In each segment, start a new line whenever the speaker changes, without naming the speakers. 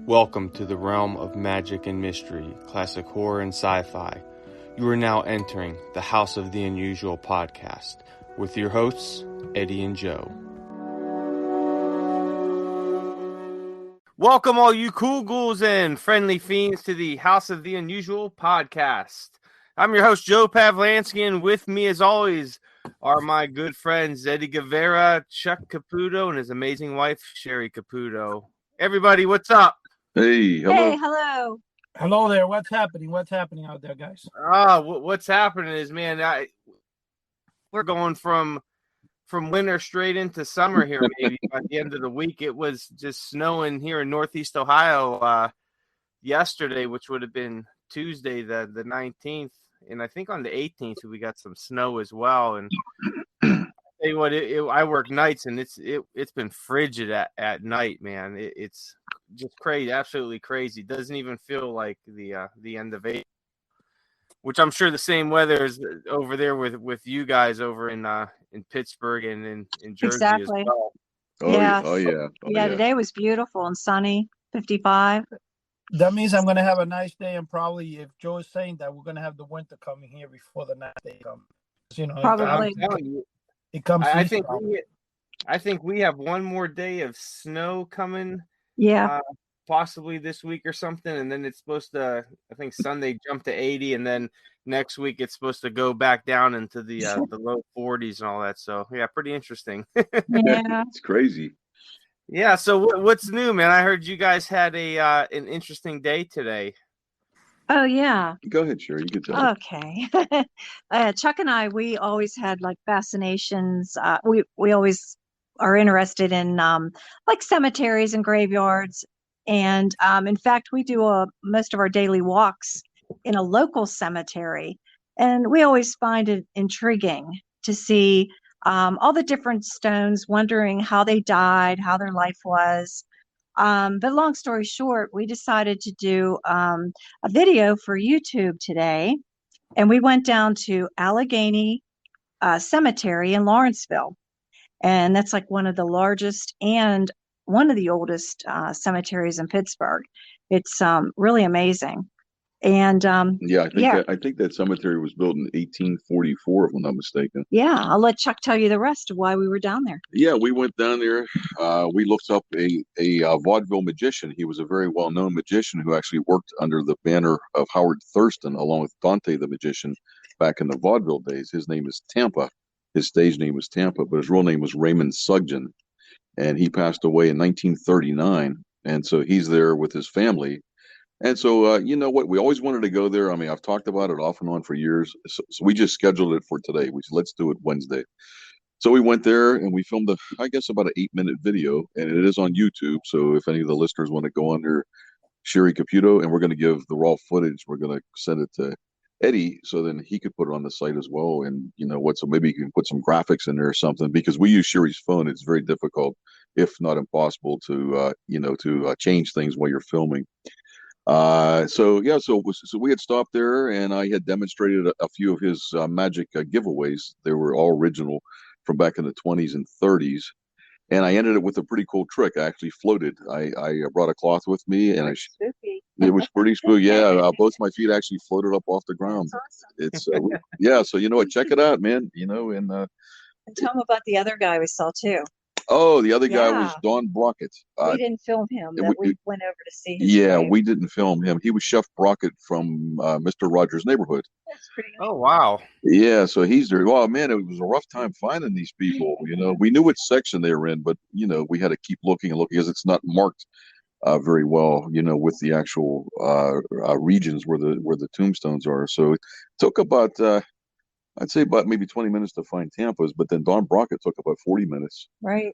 Welcome to the realm of magic and mystery, classic horror and sci-fi. You are now entering the House of the Unusual podcast with your hosts, Eddie and Joe. Welcome all you cool ghouls and friendly fiends to the House of the Unusual podcast. I'm your host, Joe Pavlansky, and with me as always are my good friends, Eddie Guevara, Chuck Caputo, and his amazing wife, Cheri Caputo. Everybody, what's up?
Hey, hello.
Hey, hello.
Hello there. What's happening? What's happening out there, guys?
What's happening is, man, we're going from winter straight into summer here. Maybe by the end of the week, it was just snowing here in Northeast Ohio yesterday, which would have been Tuesday, the 19th, and I think on the 18th we got some snow as well. And tell you what, I work nights, and it's been frigid at night, man. It's just crazy, absolutely crazy. It doesn't even feel like the end of April, which I'm sure the same weather is over there with you guys over in Pittsburgh and in Jersey
Exactly.
as well.
Yeah, today was beautiful and sunny, 55.
That means I'm going to have a nice day, and probably if Joe is saying that, we're going to have the winter coming here before the nice day comes. You know,
Probably.
I'm telling you,
it comes.
I think we have one more day of snow coming.
Yeah.
Possibly this week or something, and then it's supposed to, I think Sunday jump to 80, and then next week it's supposed to go back down into the low 40s and all that. So yeah, pretty interesting.
Yeah.
It's crazy.
Yeah. So what's new, man? I heard you guys had an interesting day today.
Oh, yeah.
Go ahead, Cheri. You can tell.
Okay. Chuck and I, we always had like fascinations. We always are interested in like cemeteries and graveyards. And in fact, we do most of our daily walks in a local cemetery. And we always find it intriguing to see all the different stones, wondering how they died, how their life was. But long story short, we decided to do a video for YouTube today. And we went down to Allegheny Cemetery in Lawrenceville. And that's like one of the largest and one of the oldest cemeteries in Pittsburgh. It's really amazing. And
I think that cemetery was built in 1844, if I'm not mistaken.
Yeah, I'll let Chuck tell you the rest of why we were down there.
Yeah, we went down there. We looked up a vaudeville magician. He was a very well-known magician who actually worked under the banner of Howard Thurston, along with Dante the magician, back in the vaudeville days. His name is Tampa. His stage name was Tampa, but his real name was Raymond Sugden. And he passed away in 1939. And so he's there with his family. And so, you know what? We always wanted to go there. I mean, I've talked about it off and on for years. So we just scheduled it for today. We said, let's do it Wednesday. So we went there and we filmed about an 8-minute video, and it is on YouTube. So if any of the listeners want to go under Cheri Caputo, and we're going to give the raw footage, we're going to send it to Eddie, so then he could put it on the site as well. And you know what? So maybe you can put some graphics in there or something, because we use Cheri's phone. It's very difficult, if not impossible, to change things while you're filming. So we had stopped there, and I had demonstrated a few of his magic giveaways. They were all original from back in the 20s and 30s. And I ended it with a pretty cool trick. I actually floated. I brought a cloth with me, and it was pretty spooky. Yeah, both my feet actually floated up off the ground.
That's awesome.
It's so you know what? Check it out, man. You know,
and tell him about the other guy we saw too.
Oh, the other guy was Don Brockett.
We didn't film him, but we went over to see him.
Yeah, we didn't film him. He was Chef Brockett from Mr. Rogers' Neighborhood.
That's pretty nice.
Oh, wow.
Yeah, so he's there. Oh, man, it was a rough time finding these people. You know, we knew which section they were in, but, you know, we had to keep looking and looking because it's not marked very well, you know, with the actual regions where the tombstones are. So it took about... I'd say about maybe 20 minutes to find Tampa's, but then Don Brockett took about 40 minutes.
Right.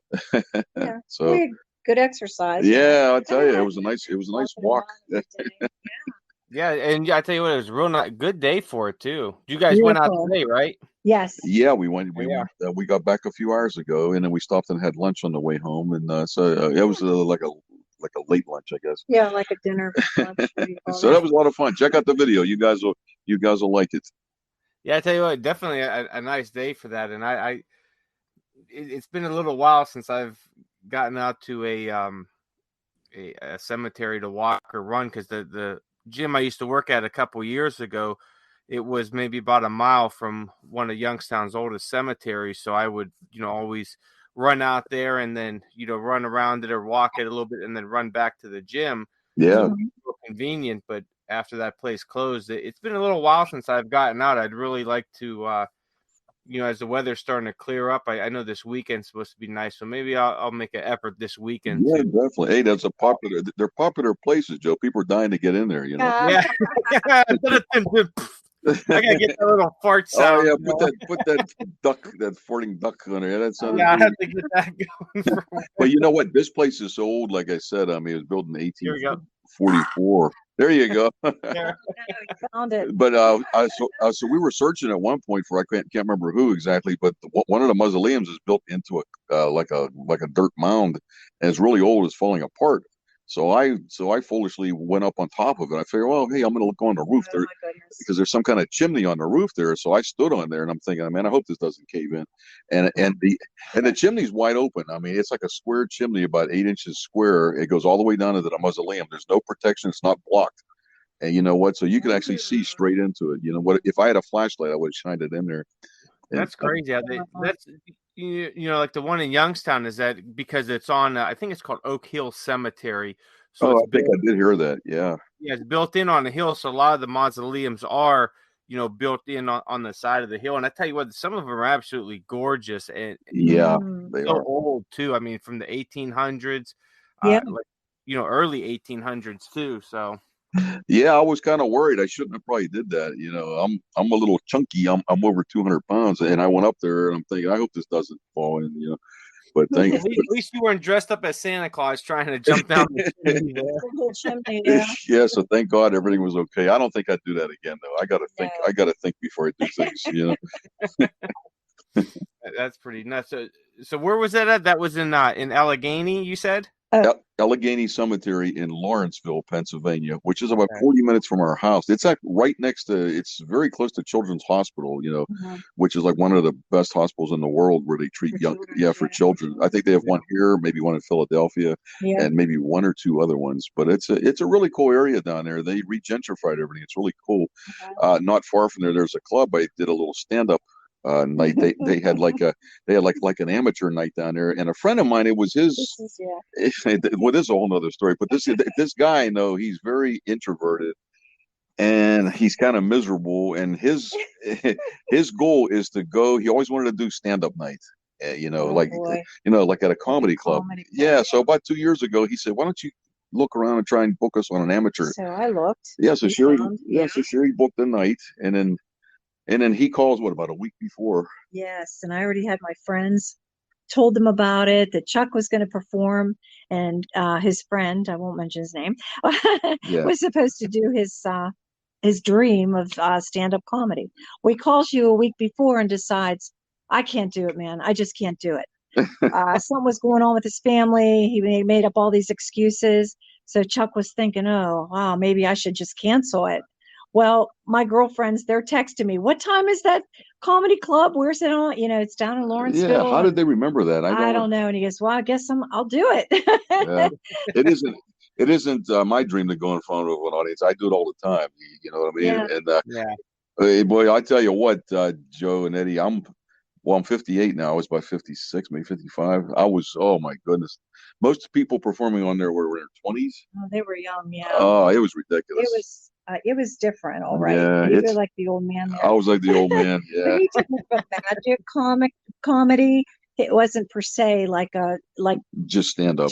Yeah.
So
good exercise.
Yeah, I'll tell you, it was a nice walk.
Yeah, and I tell you what, it was a real good day for it too. You guys went out today, right?
Yes.
Yeah, we went. We got back a few hours ago, and then we stopped and had lunch on the way home, and it was like a late lunch, I guess.
Yeah, like a dinner lunch.
So that was a lot of fun. Check out the video. You guys will like it.
Yeah, I tell you what, definitely a nice day for that. And it's been a little while since I've gotten out to a cemetery to walk or run, because the gym I used to work at a couple years ago, it was maybe about a mile from one of Youngstown's oldest cemeteries. So I would, always run out there and then, run around it or walk it a little bit and then run back to the gym.
Yeah.
So it's real convenient. But after that place closed, it's been a little while since I've gotten out. I'd really like to, as the weather's starting to clear up. I know this weekend's supposed to be nice, so maybe I'll make an effort this weekend.
Yeah,
to
definitely. Hey, they're popular places, Joe. People are dying to get in there,
Yeah. I gotta get that little fart
Oh
sound.
yeah, put that that farting duck on there. That sounded
Yeah, I
good.
have to get that going.
But you know what? This place is so old. Like I said, I mean, it was built in
Here we go.
1844. There you go.
Yeah.
Found it.
But so we were searching at one point for, I can't remember who exactly, but one of the mausoleums is built into like a dirt mound, and it's really old. It's falling apart. So I foolishly went up on top of it. I figured, well, hey, I'm going to look on the roof there, because there's some kind of chimney on the roof there. So I stood on there and I'm thinking, man, I hope this doesn't cave in. And the chimney's wide open. I mean, it's like a square chimney, about 8 inches square. It goes all the way down into the mausoleum. There's no protection. It's not blocked. And you know what? So you can actually see straight into it. You know what? If I had a flashlight, I would have shined it in there.
That's crazy. That's like the one in Youngstown, is that because it's on, I think it's called Oak Hill Cemetery. So
I
it's
think I did hear that. Yeah.
Yeah, it's built in on the hill. So a lot of the mausoleums are, built in on the side of the hill. And I tell you what, some of them are absolutely gorgeous and
Yeah, they
so
are.
old too. I mean, from the 1800s,
Yeah.
early 1800s too. So
Yeah, I was kind of worried. I shouldn't have probably did that. I'm a little chunky. I'm over 200 pounds, and I went up there and I'm thinking, I hope this doesn't fall in. But thank
at least you weren't dressed up as Santa Claus trying to jump down the chimney there.
Yeah, so thank God everything was okay. I don't think I'd do that again though. I gotta think.
No.
I gotta think before I do things.
That's pretty nuts. So where was that at? That was in Allegheny, you said?
Allegheny Cemetery in Lawrenceville, Pennsylvania, which is about 40 minutes from our house. It's right next to. It's very close to Children's Hospital, which is like one of the best hospitals in the world where they treat for children. I think they have one here, maybe one in Philadelphia, and maybe one or two other ones. But it's a really cool area down there. They regentrified everything. It's really cool. Not far from there, there's a club. I did a little stand-up night. They had like an amateur night down there, and a friend of mine, it was his. Well, this is a whole nother story. But this guy, he's very introverted, and he's kind of miserable. And his goal is to go. He always wanted to do stand up night. Like at a comedy club. Yeah. So about 2 years ago, he said, "Why don't you look around and try and book us on an amateur?"
So I looked.
Yeah. So Cheri booked the night, and then he calls about a week before.
Yes, and I already had my friends, told them about it, that Chuck was going to perform, and his friend, I won't mention his name, was supposed to do his dream of stand-up comedy. Well, he calls you a week before and decides, I can't do it, man. I just can't do it. Something was going on with his family. He made up all these excuses. So Chuck was thinking, oh, wow, maybe I should just cancel it. Well, my girlfriends, they're texting me, what time is that comedy club? Where's it on? It's down in Lawrenceville.
Yeah, how did they remember that?
I don't know. And he goes, well, I guess I'll do it.
Yeah. It isn't my dream to go in front of an audience. I do it all the time. You know what I mean?
Yeah.
And boy, I tell you what, Joe and Eddie, I'm 58 now. I was about 56, maybe 55. Oh my goodness. Most people performing on there were in their 20s.
Oh, they were young, yeah.
Oh, it was ridiculous.
It was different, all right.
Yeah,
you were like the old man there.
I was like the old man, yeah.
But he did a magic comedy. It wasn't per se like
just stand up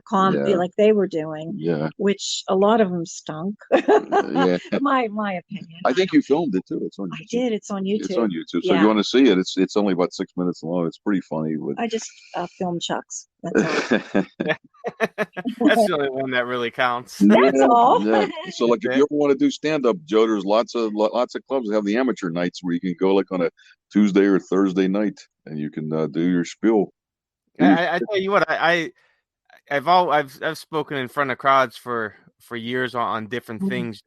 comedy like they were doing.
Yeah.
Which a lot of them stunk.
Yeah.
My opinion.
I think you filmed it too. It's on YouTube.
I did. It's on YouTube.
It's on YouTube. So if you want to see it, it's only about 6 minutes long. It's pretty funny. But
I just filmed Chuck's. That's all.
That's the only one that really counts.
That's all.
Yeah. So like if you ever want to do stand up, Joe, there's lots of clubs that have the amateur nights where you can go like on a Tuesday or Thursday night and you can do your spiel.
I tell you what, I've spoken in front of crowds for years on different things,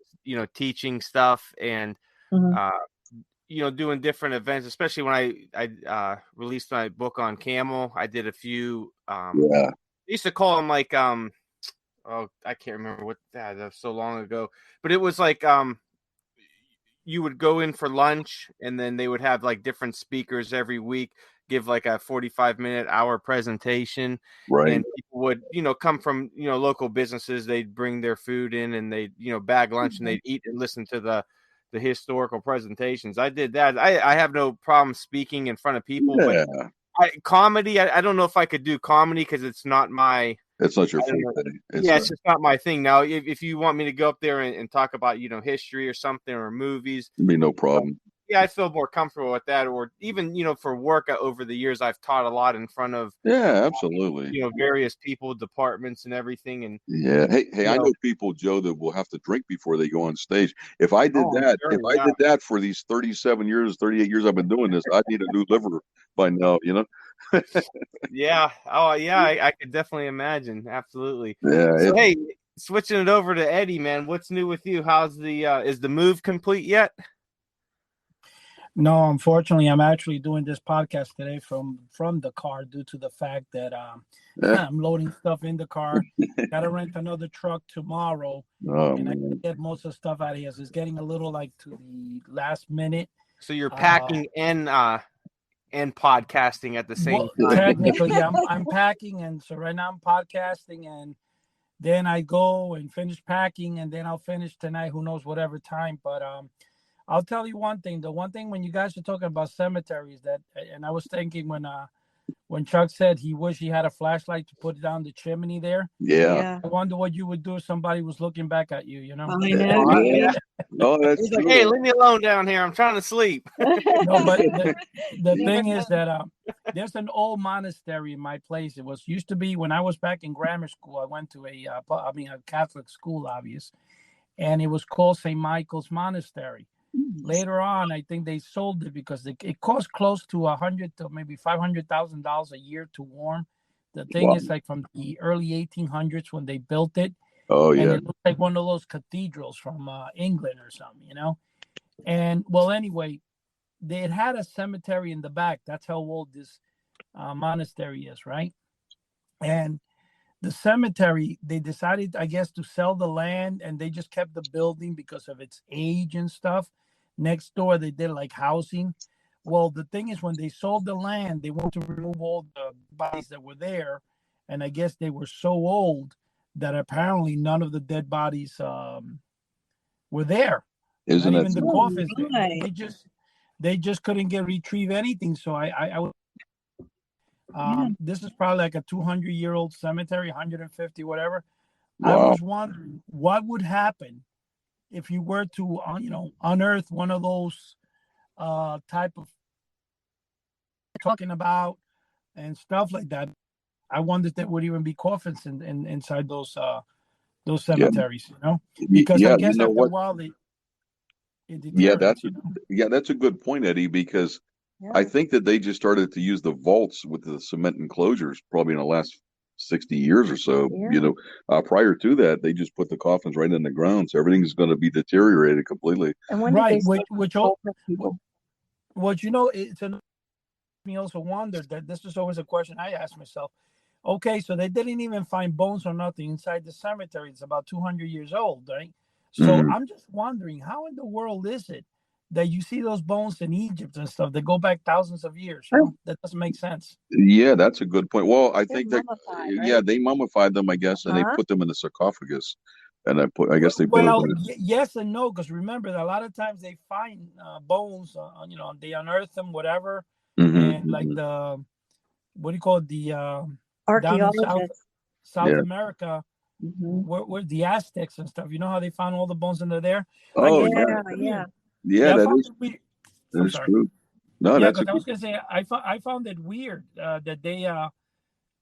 teaching stuff and doing different events, especially when I released my book on camel. I did a few I used to call them like I can't remember what that was so long ago, but it was like you would go in for lunch, and then they would have like different speakers every week give like a 45-minute hour presentation,
Right.
and people would come from local businesses. They'd bring their food in, and they'd bag lunch, and they'd eat and listen to the historical presentations. I did that. I have no problem speaking in front of people,
Yeah.
but comedy, I don't know if I could do comedy because it's not my.
It's not your
I don't know.
forte.
It's just not my thing. Now, if you want me to go up there and talk about, history or something, or movies,
it'd be no problem.
yeah, I feel more comfortable with that. Or even, for work, over the years, I've taught a lot in front of,
Yeah, absolutely.
various people, departments, and everything. And
yeah, hey, I know people, Joe, that will have to drink before they go on stage. If I did
I
did that for these 37 years, 38 years I've been doing this, I'd need a new liver by now,
yeah, oh yeah, I could definitely imagine. Absolutely.
Yeah.
So hey, switching it over to Eddie, man, what's new with you? How's the is the move complete yet?
No, unfortunately, I'm actually doing this podcast today from the car due to the fact that I'm loading stuff in the car. Got to rent another truck tomorrow, and I can get most of the stuff out of here. So it's getting a little like to the last minute.
So you're packing and podcasting at the same time.
Technically, yeah, I'm packing, and so right now I'm podcasting, and then I go and finish packing, and then I'll finish tonight. Who knows, whatever time, but I'll tell you one thing. The one thing when you guys are talking about cemeteries, and I was thinking when Chuck said he wished he had a flashlight to put it down the chimney there.
Yeah.
I wonder what you would do if somebody was looking back at you.
I know.
Yeah. Oh, that's
He's
true.
like, hey, leave me alone down here. I'm trying to sleep.
No, but the thing is that there's an old monastery in my place. It used to be when I was back in grammar school. I went to a Catholic school, obvious, and it was called St. Michael's Monastery. Later on, I think they sold it because it cost close to $100,000 to maybe $500,000 a year to warm. The thing is, like from the early 1800s when they built it.
Oh yeah,
and it looked like one of those cathedrals from England or something, And well, anyway, they had a cemetery in the back. That's how old this monastery is, right? And the cemetery, they decided, I guess, to sell the land, and they just kept the building because of its age and stuff. Next door, they did like housing. Well, the thing is, when they sold the land, they wanted to remove all the bodies that were there, and I guess they were so old that apparently none of the dead bodies were there.
Isn't
Not
it?
even the coffins. They just couldn't retrieve anything. So this is probably like a 200-year-old cemetery, 150, whatever.
Wow.
I was wondering what would happen if you were to, unearth one of those type of talking about and stuff like that. I wonder if there would even be coffins inside those cemeteries, because I guess after a while it deteriorates,
that's a good point, Eddie, because I think that they just started to use the vaults with the cement enclosures probably in the last 60 years or so. Prior to that, they just put the coffins right in the ground, so everything's going to be deteriorated completely.
And when
right, it's me also wondered that this is always a question I ask myself. Okay, so they didn't even find bones or nothing inside the cemetery. It's about 200 years old, right? So I'm just wondering, how in the world is it that you see those bones in Egypt and stuff that go back thousands of years? That doesn't make sense.
Yeah, that's a good point. Well, I think that
right?
they mummified them, I guess, and they put them in a sarcophagus. And I guess they put
yes and no, because remember that a lot of times they find bones, they unearth them, whatever, and like the what do you call it, the
archaeologists,
South America, where the Aztecs and stuff. You know how they found all the bones under there?
Oh
yeah.
That is true. No,
because I was gonna say I found it weird that they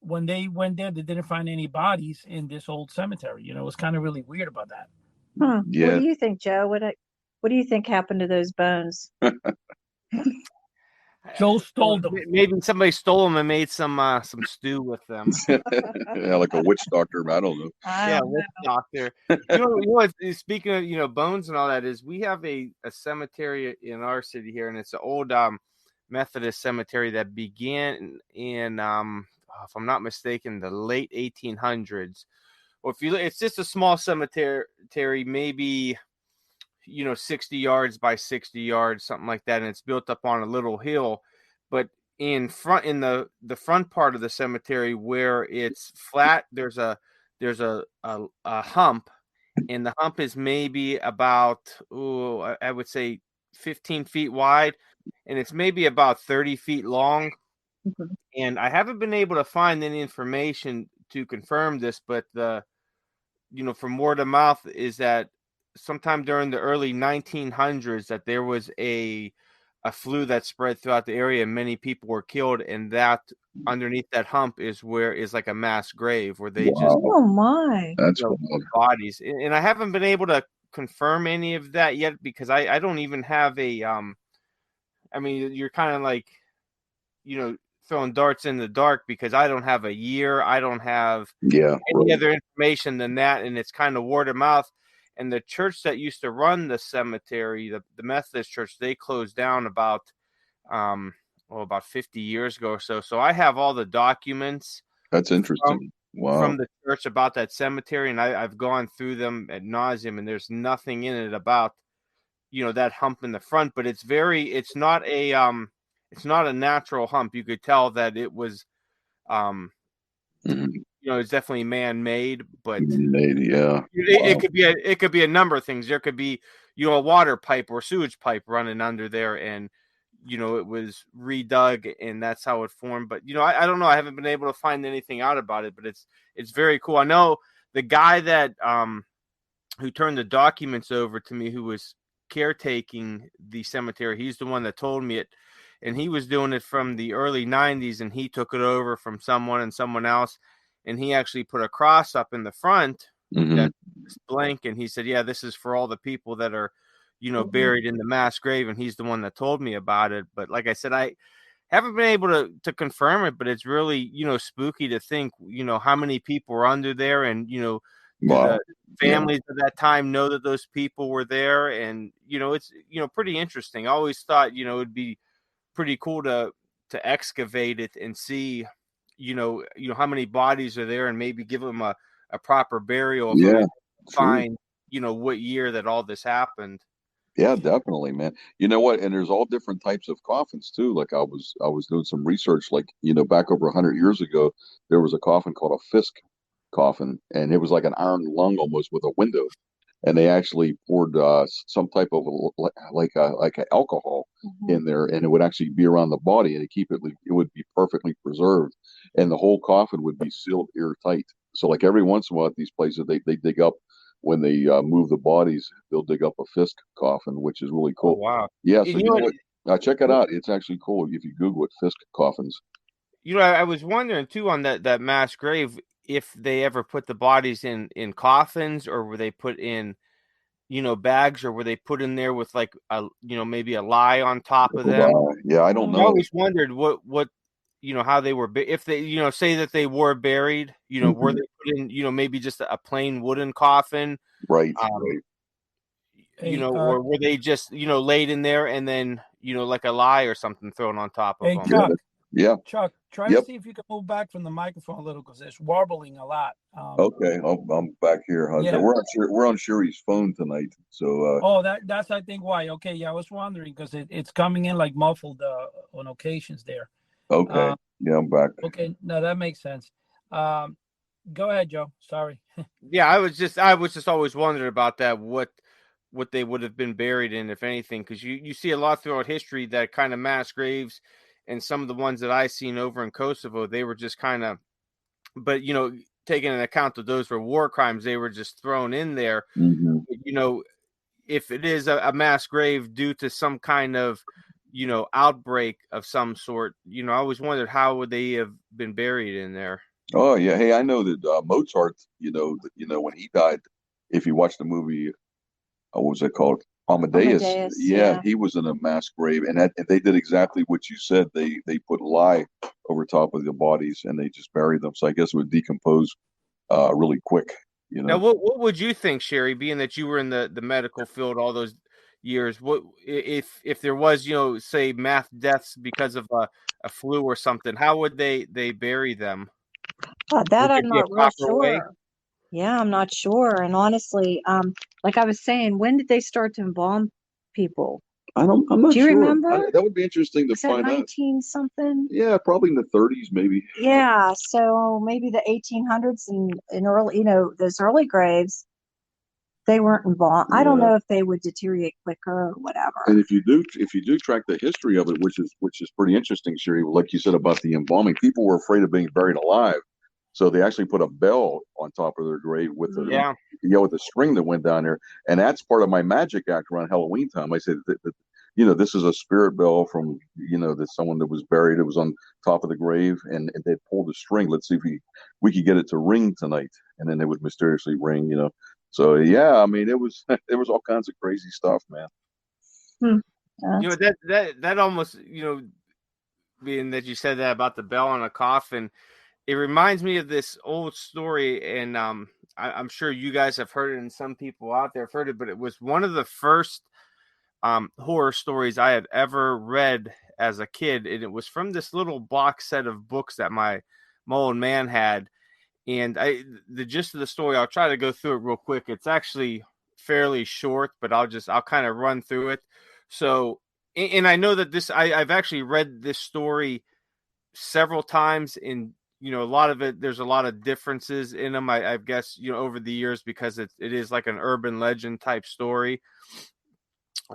when they went there they didn't find any bodies in this old cemetery. It was kind of really weird about that.
Yeah. What do you think, Joe? What do you think happened to those bones?
Joe stole them.
Maybe somebody stole them and made some stew with them.
Yeah, like a witch doctor. I don't know.
Witch doctor. Speaking of bones and all that, is we have a cemetery in our city here, and it's an old Methodist cemetery that began in if I'm not mistaken, the late 1800s. Well, it's just a small cemetery, maybe 60 yards by 60 yards, something like that, and it's built up on a little hill. But in the front part of the cemetery where it's flat, there's a hump, and the hump is maybe about I would say 15 feet wide, and it's maybe about 30 feet long.
Mhm.
And I haven't been able to find any information to confirm this, but from word of mouth is that sometime during the early 1900s that there was a flu that spread throughout the area and many people were killed, and that underneath that hump is like a mass grave where they just
Oh my.
That's
put bodies. And I haven't been able to confirm any of that yet because I don't even have a I mean, you're kind of like throwing darts in the dark because I don't have a year, I don't have any other information than that, and it's kind of word of mouth. And the church that used to run the cemetery, the Methodist church, they closed down about 50 years ago or so. So I have all the documents.
That's interesting.
From the church about that cemetery, and I've gone through them ad nauseum, and there's nothing in it about that hump in the front. But it's not a natural hump. You could tell that it was it's definitely man-made, but it could be a number of things. There could be a water pipe or sewage pipe running under there, and it was redug, and that's how it formed. But I don't know. I haven't been able to find anything out about it, but it's very cool. I know the guy that who turned the documents over to me, who was caretaking the cemetery. He's the one that told me it, and he was doing it from the early 90s, and he took it over from someone and someone else. And he actually put a cross up in the front that's blank. And he said, yeah, this is for all the people that are, buried in the mass grave. And he's the one that told me about it. But like I said, I haven't been able to confirm it, but it's really, spooky to think, how many people were under there. And, the families of that time know that those people were there. And, it's, pretty interesting. I always thought, it'd be pretty cool to excavate it and see, how many bodies are there, and maybe give them a proper burial. Find, what year that all this happened.
Yeah, definitely, man. You know what? And there's all different types of coffins too. Like I was doing some research, like, back over 100 years ago, there was a coffin called a Fisk coffin, and it was like an iron lung almost with a window. And they actually poured some type of like alcohol in there, and it would actually be around the body, and it would be perfectly preserved, and the whole coffin would be sealed airtight. So like every once in a while at these places, they dig up, when they move the bodies, they'll dig up a Fisk coffin, which is really cool.
Oh, wow.
Yeah, so you know what? Check it out. It's actually cool if you Google it, Fisk coffins.
I was wondering too on that mass grave, if they ever put the bodies in coffins, or were they put in bags, or were they put in there with like maybe a lie on top of them?
Yeah, I don't know.
I always wondered what how they were, if they say that they were buried, were they put in maybe just a plain wooden coffin,
right.
Or were they just laid in there and then like a lie or something thrown on top of them?
Chuck,
yeah,
Chuck, try to see if you can move back from the microphone a little, because it's warbling a lot.
Okay, I'm back here. We're on Cheri's phone tonight, so.
That's I think why. Okay, yeah, I was wondering because it's coming in like muffled on occasions there.
Okay, yeah, I'm back.
Okay, no, that makes sense. Go ahead, Joe. Sorry.
Yeah, I was just always wondering about that. What they would have been buried in, if anything, because you see a lot throughout history that kind of mass graves. And some of the ones that I seen over in Kosovo, they were just kind of, but taking into account that those were war crimes, they were just thrown in there. If it is a mass grave due to some kind of, outbreak of some sort, I always wondered how would they have been buried in there.
Oh yeah, hey, I know that Mozart, when he died, if you watch the movie, what was it called? Amadeus. Yeah, he was in a mass grave, and they did exactly what you said. They put lye over top of the bodies, and they just buried them. So I guess it would decompose really quick.
Now, what would you think, Cheri, being that you were in the medical field all those years? What if there was, say, mass deaths because of a flu or something? How would they bury them?
That I'm not real sure. Yeah, I'm not sure. And honestly, like I was saying, when did they start to embalm people?
I'm not
Do you
sure.
remember?
That would be interesting to
Was that
find out.
19 something?
Yeah, probably in the 30s, maybe.
Yeah, so maybe the 1800s and in early, those early graves, they weren't embalmed. I don't
Yeah.
know if they would deteriorate quicker or whatever.
And if you do track the history of it, which is pretty interesting, Cheri, like you said about the embalming, people were afraid of being buried alive, so they actually put a bell on top of their grave with
Yeah.
with the string that went down there, and that's part of my magic act around Halloween time. I said that this is a spirit bell from that someone that was buried. It was on top of the grave, and they pulled the string. Let's see if we could get it to ring tonight, and then it would mysteriously ring. So yeah, I mean, it was there was all kinds of crazy stuff, man.
That almost, being that you said that about the bell on a coffin, it reminds me of this old story, and I'm sure you guys have heard it, and some people out there have heard it, but it was one of the first horror stories I had ever read as a kid, and it was from this little box set of books that my old man had. And the gist of the story, I'll try to go through it real quick. It's actually fairly short, but I'll kind of run through it. So, and I know that I've actually read this story several times, and a lot of it, there's a lot of differences in them. I guess over the years, because it is like an urban legend type story.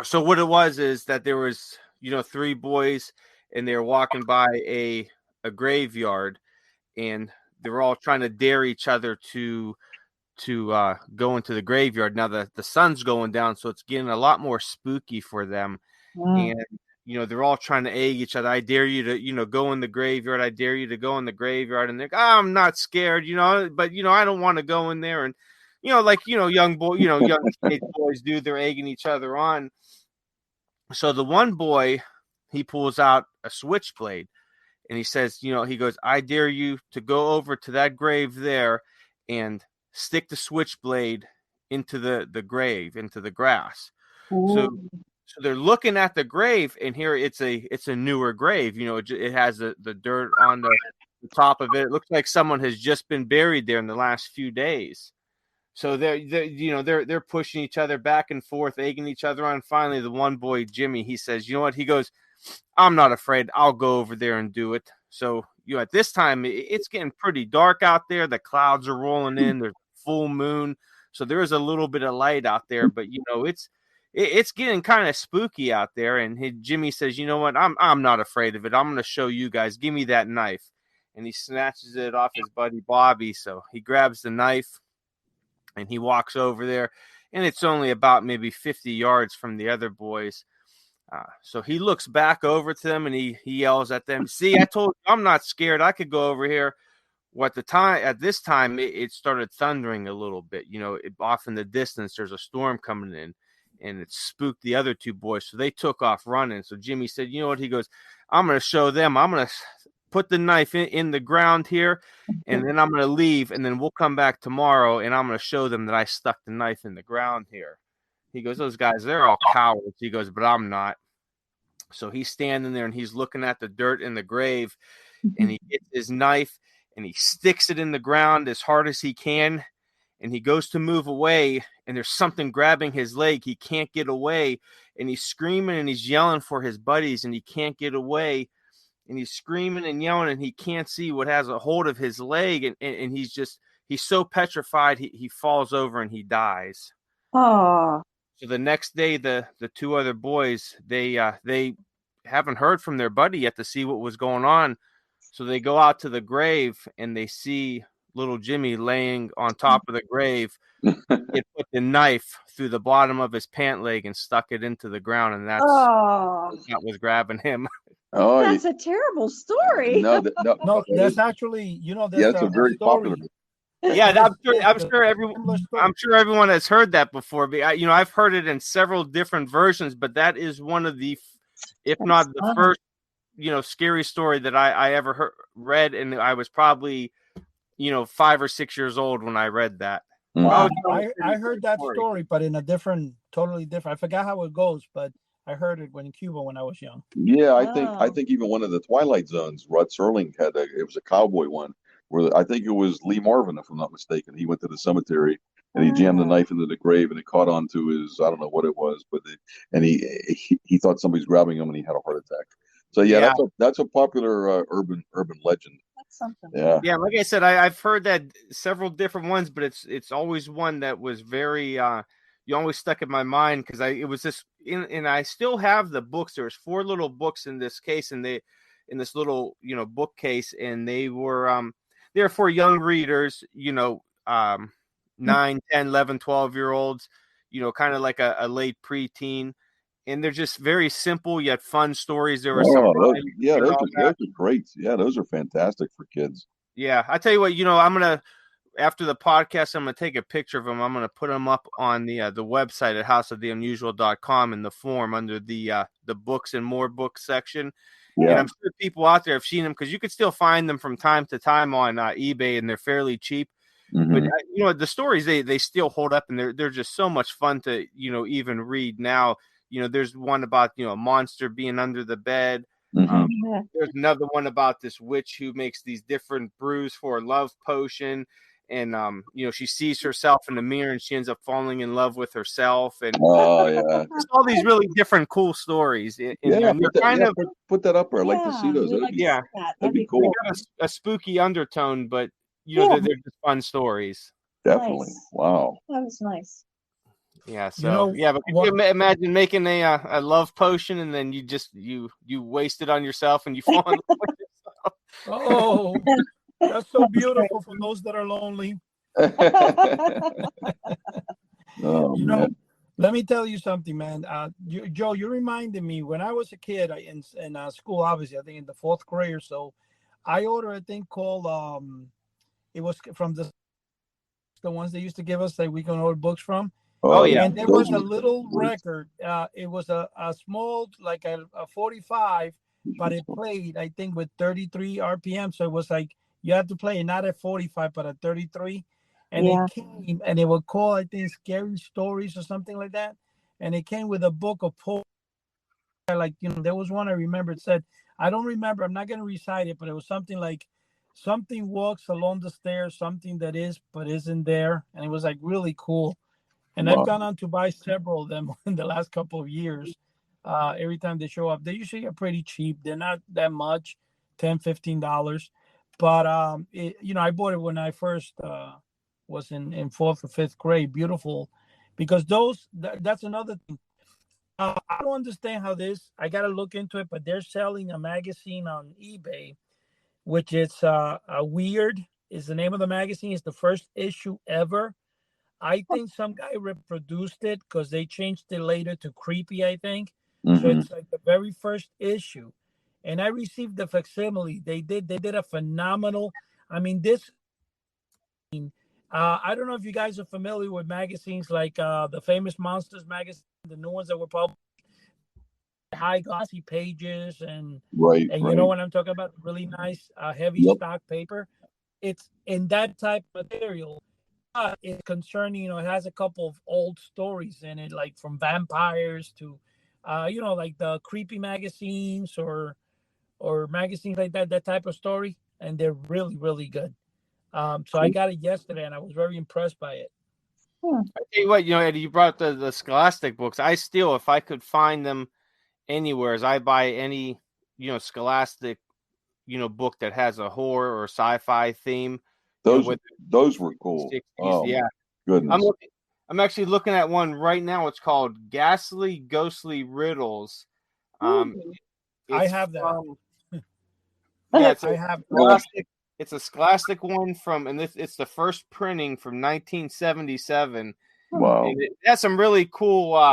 So what it was is that there was three boys, and they were walking by a graveyard, and they were all trying to dare each other to go into the graveyard. Now the sun's going down, so it's getting a lot more spooky for them.
Mm.
And they're all trying to egg each other. I dare you to go in the graveyard. I dare you to go in the graveyard. And they're like, I'm not scared, but I don't want to go in there. And young young teenage boys do. They're egging each other on. So the one boy, he pulls out a switchblade, and he says, he goes, I dare you to go over to that grave there and stick the switchblade into the grave, into the grass. So
Ooh.
they're looking at the grave, and here it's a newer grave. It has the dirt on the top of it. It looks like someone has just been buried there in the last few days. So they're pushing each other back and forth, egging each other on. Finally, the one boy, Jimmy, he says, you know what? He goes, I'm not afraid. I'll go over there and do it. So, at this time, it's getting pretty dark out there. The clouds are rolling in. There's full moon. So there is a little bit of light out there, but it's getting kind of spooky out there. And Jimmy says, you know what? I'm not afraid of it. I'm going to show you guys. Give me that knife. And he snatches it off his buddy Bobby. So he grabs the knife and he walks over there, and it's only about maybe 50 yards from the other boys. So he looks back over to them, and he yells at them, see, I told you I'm not scared. I could go over here. At this time, it started thundering a little bit. Off in the distance, there's a storm coming in, and it spooked the other two boys. So they took off running. So Jimmy said, you know what? He goes, I'm going to show them. I'm going to put the knife in the ground here, and then I'm going to leave, and then we'll come back tomorrow, and I'm going to show them that I stuck the knife in the ground here. He goes, those guys, they're all cowards. He goes, but I'm not. So he's standing there, and he's looking at the dirt in the grave, and he gets his knife, and he sticks it in the ground as hard as he can, and he goes to move away, and there's something grabbing his leg. He can't get away, and he's screaming, and he's yelling for his buddies, and he can't get away, and he's screaming and yelling, and he can't see what has a hold of his leg, and he's so petrified, he falls over and he dies.
Oh.
So the next day, the two other boys, they haven't heard from their buddy yet to see what was going on. So they go out to the grave, and they see little Jimmy laying on top of the grave. He put the knife through the bottom of his pant leg and stuck it into the ground, and that was grabbing him.
Oh,
that's a terrible story.
No,
that's actually,
that's a very popular.
Yeah, I'm sure everyone has heard that before. But I've heard it in several different versions, but that is one of the, if not the first, scary story that I ever read, and I was probably, 5 or 6 years old when I read that.
Wow. I heard that story, but in a totally different. I forgot how it goes, but I heard it in Cuba when I was young.
Yeah, I think even one of the Twilight Zones, Rod Serling it was a cowboy one, where I think it was Lee Marvin, if I'm not mistaken. He went to the cemetery and he jammed the knife into the grave, and it caught onto his, I don't know what it was, but he thought somebody's grabbing him, and he had a heart attack. So yeah, that's a popular urban legend.
That's something.
Yeah.
Yeah, like I said, I've heard that several different ones, but it's always one that was very you always stuck in my mind because it was this and I still have the books. There's 4 little books in this case, and they in this little bookcase, and they were for young readers, 9, 10, 11, 12-year-olds, kind of like a late preteen. And they're just very simple yet fun stories. There were some
those are great. Yeah, those are fantastic for kids.
Yeah, I tell you what, I'm gonna after the podcast, I'm gonna take a picture of them. I'm gonna put them up on the website at houseoftheunusual.com in the form under the books and more books section. Yeah. And I'm sure people out there have seen them because you could still find them from time to time on eBay, and they're fairly cheap. Mm-hmm. But the stories they still hold up, and they're just so much fun to even read now. There's one about a monster being under the bed. Mm-hmm. There's another one about this witch who makes these different brews for a love potion, and she sees herself in the mirror and she ends up falling in love with herself, and just all these really different cool stories. And,
put that up there. I'd like to see those. That'd be cool.
They got a spooky undertone, but they're just fun stories.
Definitely.
Nice.
Wow.
That was nice.
Yeah. So but can you imagine making a love potion and then you waste it on yourself and you fall in love with yourself?
Oh, that's so beautiful for those that are lonely. Let me tell you something, man. Joe, you reminded me when I was a kid in school. Obviously, I think in the 4th grade or so, I ordered a thing called it was from the ones they used to give us that we can order books from.
Oh yeah,
and there was a little record. It was a small, like a 45, but it played, I think, with 33 RPM. So it was like you had to play it not at 45, but at 33. And it came, and it would call, I think, Scary Stories or something like that. And it came with a book of poems. Like there was one I remember. It said, I don't remember. I'm not going to recite it, but it was something like, something walks along the stairs, something that is but isn't there. And it was like really cool. And I've gone on to buy several of them in the last couple of years. Every time they show up, they usually are pretty cheap. They're not that much, $10, $15. But I bought it when I first was in 4th or 5th grade. Beautiful, because that's another thing. I don't understand how I got to look into it, but they're selling a magazine on eBay, which is Weird is the name of the magazine. It's the first issue ever. I think some guy reproduced it because they changed it later to Creepy, I think. Mm-hmm. So it's like the very first issue. And I received the facsimile. They did a phenomenal. I mean, I don't know if you guys are familiar with magazines like the Famous Monsters magazine, the new ones that were published, high glossy pages, and you know what I'm talking about? Really nice, heavy stock paper. It's in that type of material. It's concerning, it has a couple of old stories in it, like from vampires to, like the creepy magazines or magazines like that type of story. And they're really, really good. So I got it yesterday and I was very impressed by it.
I tell you what, Eddie, you brought the Scholastic books. I still, if I could find them anywhere, as I buy any, Scholastic, book that has a horror or sci-fi theme.
Those were cool.
60s, oh, yeah.
Goodness.
I'm actually looking at one right now. It's called Ghastly Ghostly Riddles.
I have that.
It's a Scholastic one and it's the first printing from 1977.
Wow.
And it has some really cool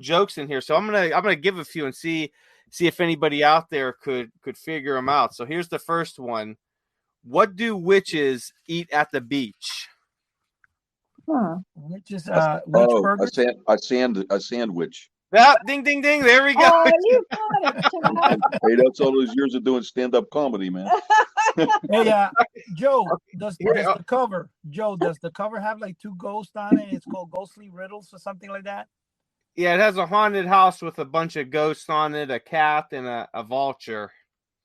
jokes in here. So I'm gonna give a few and see if anybody out there could figure them out. So here's the first one. What do witches eat at the beach?
Witches, burgers?
A sandwich.
Yeah, ding, ding, ding. There we go.
Oh, you got it, Chad.
Hey, that's all those years of doing stand-up comedy, man.
Hey, Joe, does the cover have like 2 ghosts on it? It's called Ghostly Riddles or something like that?
Yeah, it has a haunted house with a bunch of ghosts on it, a cat, and a vulture.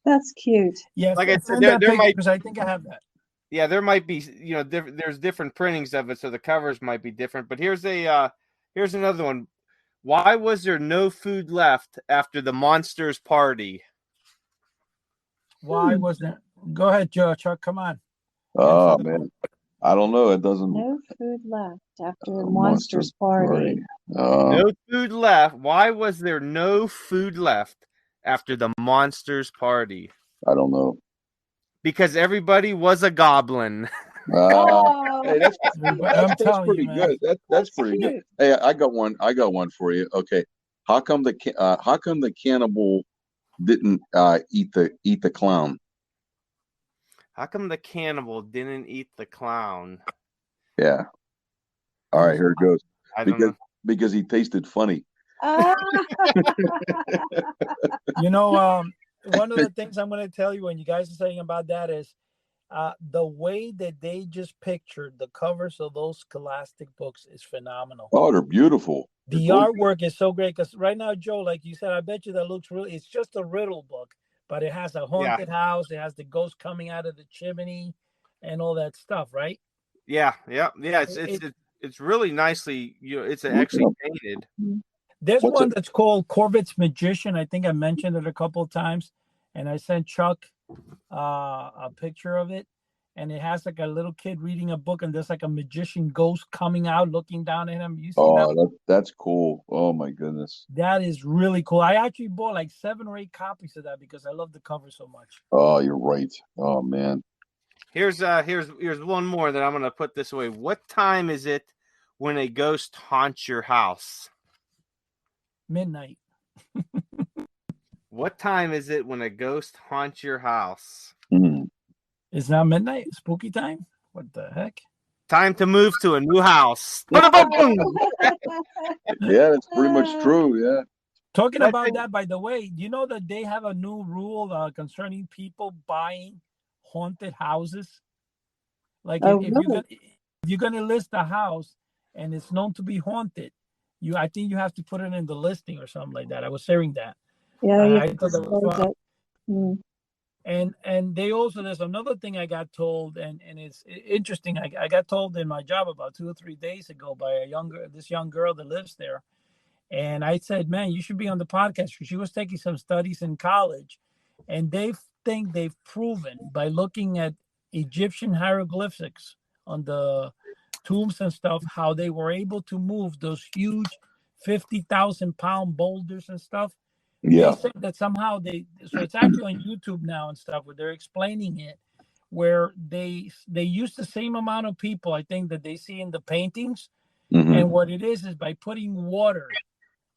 That's cute.
Yeah,
like I said, because
I think I have that.
Yeah, there might be, there's different printings of it, so the covers might be different. But here's another one. Why was there no food left after the monsters party?
Why was that? Go ahead, Joe. Chuck, come on.
Oh man, I don't know. It doesn't.
No food left after the monsters party.
No food left. Why was there no food left after the monsters party?
I don't know.
Because everybody was a goblin.
Hey, that's
pretty
good. That's pretty good. Hey, I got one for you. Okay, how come the cannibal didn't eat the clown?
How come the cannibal didn't eat the clown?
Yeah. All right, here it goes.
I don't know.
Because he tasted funny.
One of the things I'm going to tell you when you guys are saying about that is the way that they just pictured the covers of those scholastic books is phenomenal.
Oh, they're beautiful.
The artwork is so great because right now, Joe, like you said, I bet you that looks really, it's just a riddle book, but it has a haunted house. It has the ghost coming out of the chimney and all that stuff, right?
Yeah. It's really nicely, it's actually painted.
There's one that's called Corbett's Magician. I think I mentioned it a couple of times, and I sent Chuck a picture of it, and it has like a little kid reading a book, and there's like a magician ghost coming out, looking down at him. You see that?
That's cool. Oh my goodness,
that is really cool. I actually bought like 7 or 8 copies of that because I love the cover so much.
Oh, you're right. Oh man.
Here's one more that I'm gonna put this away. What time is it when a ghost haunts your house?
Midnight.
What time is it when a ghost haunts your house?
It's not midnight. Spooky time. What the heck?
Time to move to a new house.
Yeah, that's pretty much true. Yeah.
Talking about that, by the way, you know that they have a new rule concerning people buying haunted houses? Like if you're going to list a house and it's known to be haunted, I think you have to put it in the listing or something like that. I was hearing that.
Yeah,
I thought that was fun. And they also, there's another thing I got told, and it's interesting. I got told in my job about 2 or 3 days ago by this young girl that lives there. And I said, man, you should be on the podcast. She was taking some studies in college, and they think they've proven by looking at Egyptian hieroglyphics on the tombs and stuff, how they were able to move those huge 50,000-pound boulders and stuff.
Yeah.
They said that somehow so it's actually on YouTube now and stuff where they're explaining it, where they use the same amount of people, I think, that they see in the paintings. And what it is by putting water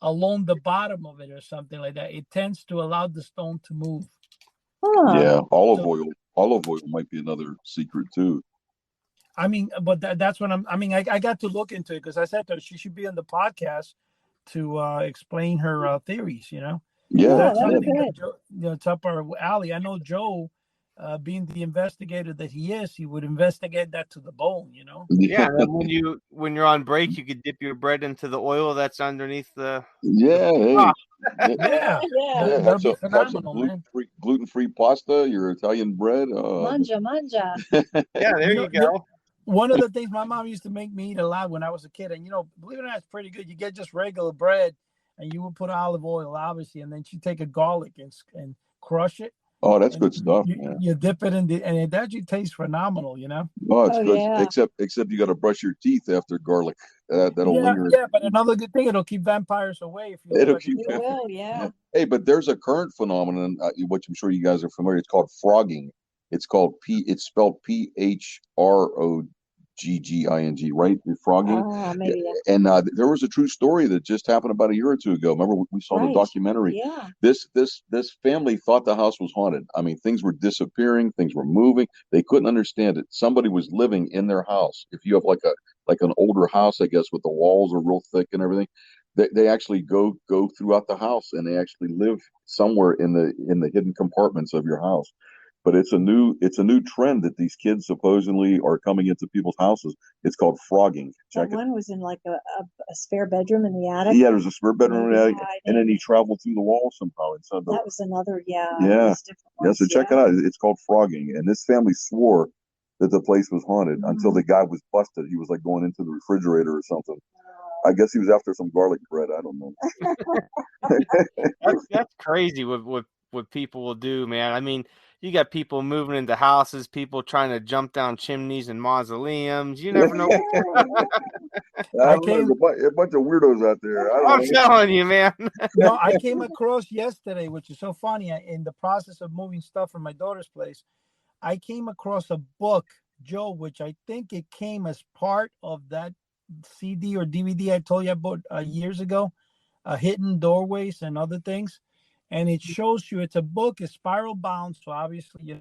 along the bottom of it or something like that, it tends to allow the stone to move.
Yeah, olive oil might be another secret too.
I mean, but that's what I got to look into it because I said to her she should be on the podcast to explain her theories,
Yeah,
that's something that, it's up our alley. I know Joe, being the investigator that he is, he would investigate that to the bone,
Yeah, and then when you're on break, you could dip your bread into the oil that's underneath the.
Yeah,
That'd be phenomenal, man.
Gluten-free pasta, your Italian bread.
Manja.
Yeah, there you go.
One of the things my mom used to make me eat a lot when I was a kid, and believe it or not, it's pretty good. You get just regular bread, and you would put olive oil, obviously, and then she'd take a garlic and crush it.
Oh, that's good stuff.
You dip it in and it actually tastes phenomenal,
Oh, it's good. Yeah. Except you got to brush your teeth after garlic. That'll linger.
Yeah, but another good thing, it'll keep vampires away. If you
it will, yeah.
Hey, but there's a current phenomenon, which I'm sure you guys are familiar. It's called frogging. It's spelled PHROGGING, right? Frogging.
Maybe. Yeah.
And there was a true story that just happened about a year or two ago. Remember, we saw the documentary.
Yeah.
This family thought the house was haunted. I mean, things were disappearing, things were moving. They couldn't understand it. Somebody was living in their house. If you have like an older house, I guess, with the walls are real thick and everything, they actually go throughout the house and they actually live somewhere in the hidden compartments of your house. But it's a new trend that these kids supposedly are coming into people's houses. It's called frogging.
One was in like a spare bedroom in the attic.
Yeah, there's a spare bedroom in the attic, and then he traveled through the wall somehow inside the.
That was another,
yeah. So check it out. It's called frogging, and this family swore that the place was haunted until the guy was busted. He was like going into the refrigerator or something. I guess he was after some garlic bread. I don't know.
That's crazy what people will do, man. I mean, you got people moving into houses, people trying to jump down chimneys and mausoleums. You never know.
I don't know. There's a bunch of weirdos out there.
I'm telling you, man.
No, I came across yesterday, which is so funny. In the process of moving stuff from my daughter's place, I came across a book, Joe, which I think it came as part of that CD or DVD I told you about years ago, Hidden Doorways and Other Things. And it shows you, it's a book, it's spiral bound. So obviously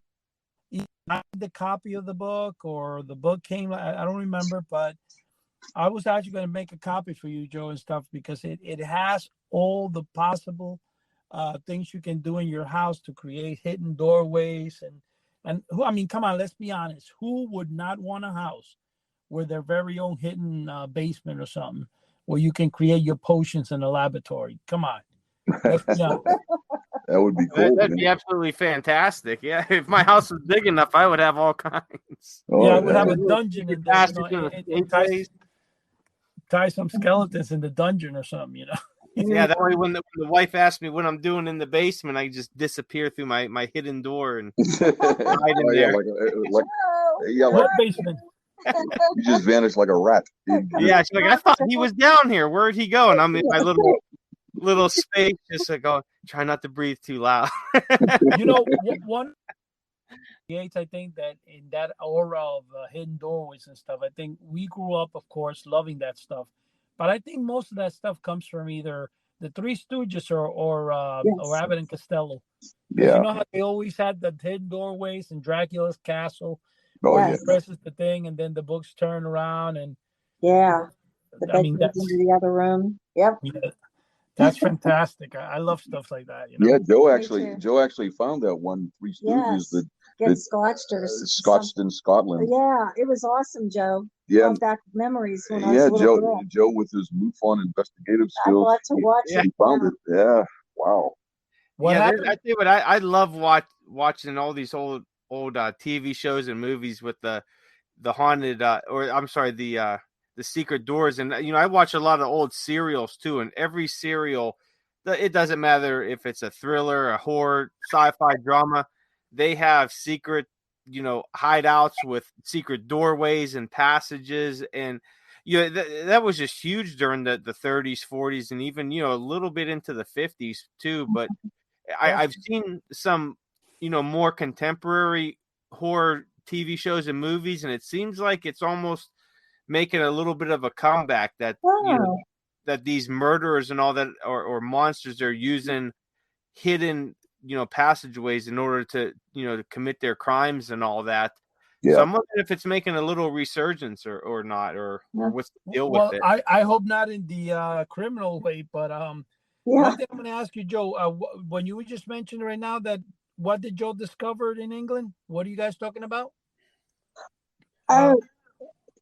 you buy the copy of the book, or the book came, I don't remember, but I was actually going to make a copy for you, Joe, and stuff, because it has all the possible things you can do in your house to create hidden doorways. And who, I mean, come on, let's be honest. Who would not want a house with their very own hidden basement or something where you can create your potions in a laboratory? Come on. Let's be honest.
That would be cool.
That'd be absolutely fantastic. Yeah, if my house was big enough, I would have all kinds.
Oh, yeah, I would have a dungeon in there. Tie some skeletons in the dungeon or something, you know.
Yeah, that way when the wife asks me what I'm doing in the basement, I just disappear through my hidden door and hide in there.
What basement?
You just vanish like a rat.
Yeah, she's like, I thought he was down here. Where'd he go? And I'm in my little space, just like, try not to breathe too loud.
You know, one I think that in that aura of hidden doorways and stuff, I think we grew up, of course, loving that stuff. But I think most of that stuff comes from either the Three Stooges or Abbott and Costello.
Yeah.
You know how they always had the hidden doorways in Dracula's castle.
Oh, yeah.
Presses the thing, and then the books turn around, and
the bed goes into the other room. Yep.
Yeah, that's fantastic. I love stuff like that. You know?
Yeah, Joe actually found that one Three Stooges that scotched in Scotland.
Yeah, it was awesome, Joe.
Yeah,
back memories when I was a little girl.
Joe with his MUFON investigative skills.
I got to watch it.
He found it. Yeah, wow.
I tell you what, I love watching all these old TV shows and movies with the haunted the secret doors. And I watch a lot of old serials too, and every serial, it doesn't matter if it's a thriller, a horror, sci-fi drama, they have secret hideouts with secret doorways and passages. And that was just huge during the 30s, 40s, and even a little bit into the 50s too. But I've seen some more contemporary horror TV shows and movies, and it seems like it's almost making a little bit of a comeback that that these murderers and all that or monsters are using hidden passageways in order to to commit their crimes and all that. So I'm wondering if it's making a little resurgence or not, or what's the deal with it.
I hope not in the criminal way, but one thing I'm going to ask you, Joe, when you just mentioned right now that what did Joe discover in England? What are you guys talking about?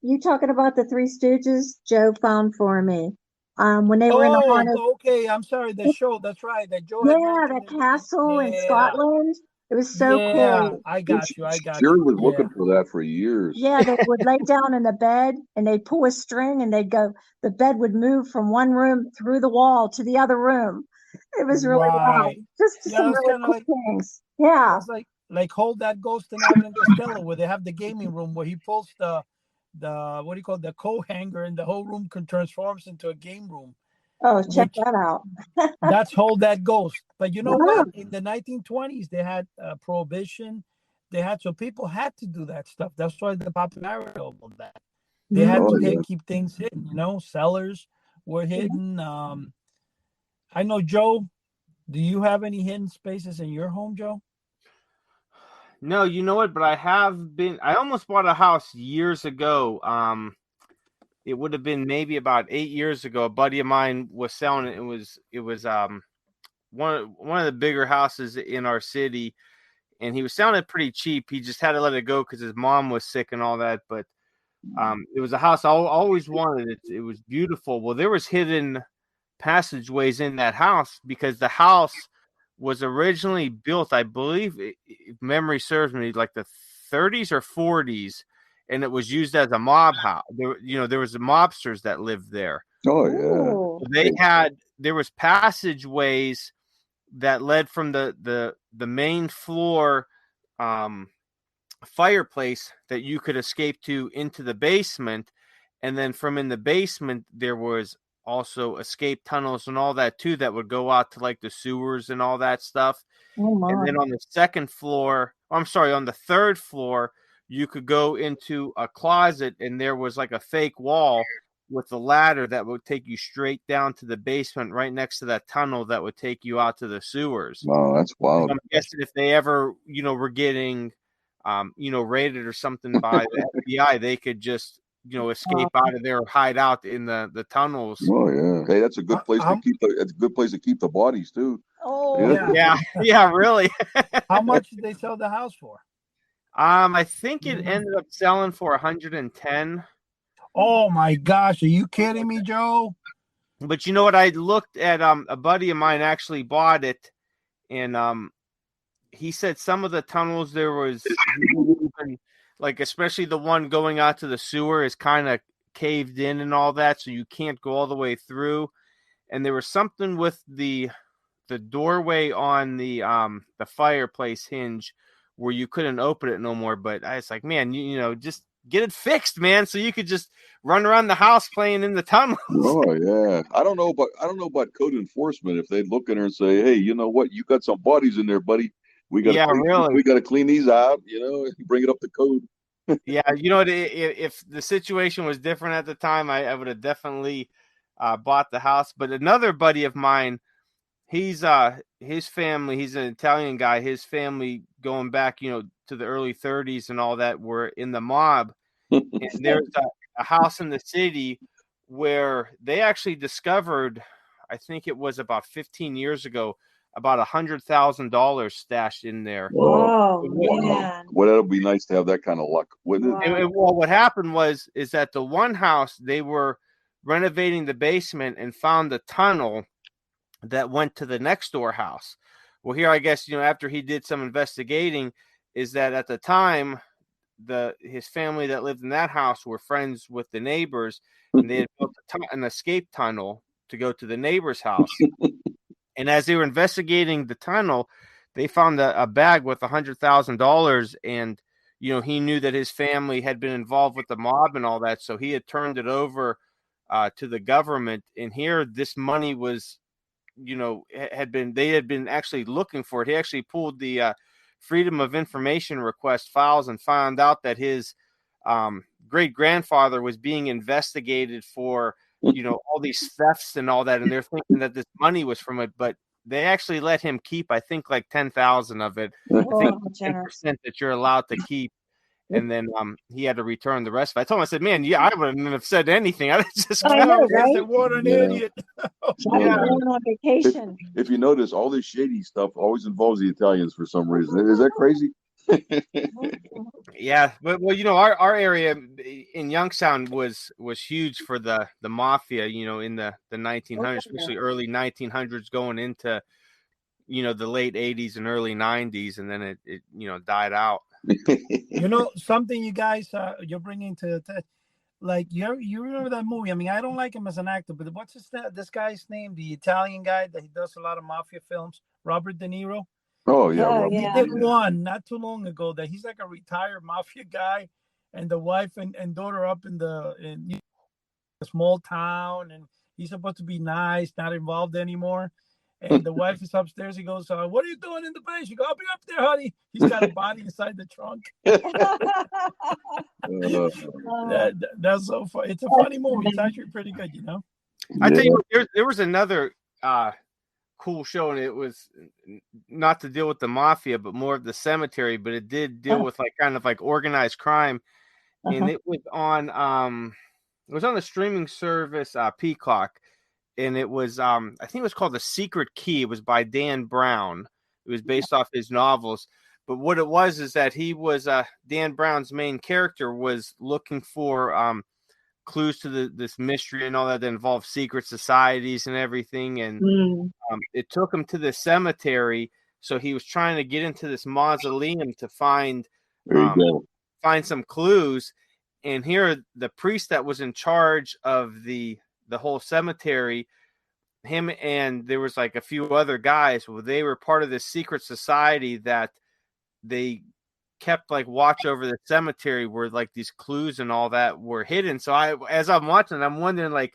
You talking about the Three Stooges Joe found for me. When they were in the haunted.
Okay, I'm sorry, the show. That's right. That Joe.
The castle in Scotland. It was so cool.
I got you.
Cheri was looking for that for years.
Yeah, they would lay down in the bed and they'd pull a string and the bed would move from one room through the wall to the other room. It was really wild. Just some really cool things. Yeah.
It's like Hold That Ghost in Abbott and Costello, where they have the gaming room where he pulls the what do you call it, the coat hanger, and the whole room transforms into a game room.
Oh, check that out.
That's Hold That Ghost. But you know what? In the 1920s, they had prohibition. So people had to do that stuff. That's why the popularity of that. They had to keep things hidden. Cellars were hidden. I know, Joe. Do you have any hidden spaces in your home, Joe?
No, you know what? But I almost bought a house years ago. It would have been maybe about 8 years ago. A buddy of mine was selling it. It was one of the bigger houses in our city, and he was selling it pretty cheap. He just had to let it go because his mom was sick and all that. But it was a house I always wanted. It was beautiful. Well, there was hidden passageways in that house because the house was originally built, I believe, if memory serves me, like the 30s or 40s, and it was used as a mob house. There was mobsters that lived there.
Oh yeah.
So there was passageways that led from the main floor fireplace that you could escape to into the basement, and then from in the basement there was also escape tunnels and all that too that would go out to like the sewers and all that stuff. And then on the on the third floor, you could go into a closet, and there was like a fake wall with a ladder that would take you straight down to the basement right next to that tunnel that would take you out to the sewers.
Wow, that's wild.
I'm guessing if they ever, were getting, raided or something by the FBI, they could just, escape out of there or hide out in the tunnels.
Oh yeah. Hey, that's a good place to keep the bodies too.
Oh
yeah, really.
How much did they sell the house for?
I think it ended up selling for 110.
Oh my gosh, are you kidding me, Joe?
But you know what? I looked at a buddy of mine actually bought it, and he said some of the tunnels there was like, especially the one going out to the sewer is kind of caved in and all that, so you can't go all the way through. And there was something with the doorway on the fireplace hinge where you couldn't open it no more. But I was like, man, just get it fixed, man, so you could just run around the house playing in the tunnels.
Oh yeah. I don't know about code enforcement if they'd look in there and say, hey, you know what, you got some bodies in there, buddy. We got to clean these out, bring it up to code.
Yeah, if the situation was different at the time, I would have definitely bought the house. But another buddy of mine, his family, he's an Italian guy, his family going back, to the early 30s and all that, were in the mob. And there's a house in the city where they actually discovered, I think it was about 15 years ago, about $100,000 stashed in there.
Oh, man.
Well, that'll be nice to have that kind of luck, wouldn't it?
And what happened is that the one house, they were renovating the basement and found the tunnel that went to the next door house. Well, here, I guess, after he did some investigating, is that at the time, his family that lived in that house were friends with the neighbors, and they had built an escape tunnel to go to the neighbor's house. And as they were investigating the tunnel, they found a bag with $100,000, and he knew that his family had been involved with the mob and all that, so he had turned it over to the government. And here, this money was, they had been actually looking for it. He actually pulled the Freedom of Information request files and found out that his great grandfather was being investigated for all these thefts and all that, and they're thinking that this money was from it, but they actually let him keep, I think, like 10,000 of it. I think 10% that you're allowed to keep, and then he had to return the rest of it. I told him, I said, man, I wouldn't have said anything. I just
right?
What an idiot.
Going on vacation.
If you notice, all this shady stuff always involves the Italians for some reason. Is that crazy?
Yeah, but our area in Youngstown was huge for the mafia, in the 1900s, especially early 1900s, going into the late 80s and early 90s, and then it died out.
Something you guys you're bringing to like you remember that movie? I mean, I don't like him as an actor, but what's this guy's name? The Italian guy that he does a lot of mafia films, Robert De Niro.
Oh yeah,
he did one not too long ago that he's like a retired mafia guy, and the wife and daughter up in a small town, and he's supposed to be nice, not involved anymore. And the wife is upstairs. He goes, "What are you doing in the place?" She goes, "I'll be up there, honey." He's got a body inside the trunk. That's so funny. It's a funny movie. It's actually pretty good,
I tell you what, there was another cool show, and it was not to deal with the mafia, but more of the cemetery, but it did deal with like kind of like organized crime. And it was on the streaming service Peacock, and it was I think it was called The Secret Key. It was by Dan Brown. It was based off his novels. But what it was is that he was Dan Brown's main character was looking for clues to this mystery and all that involved secret societies and everything. And it took him to the cemetery. So he was trying to get into this mausoleum to find
There you go.
find some clues. And here, the priest that was in charge of the whole cemetery, him and there was like a few other guys. Well, they were part of this secret society that they kept like watch over the cemetery where like these clues and all that were hidden. So as I'm watching, I'm wondering, like,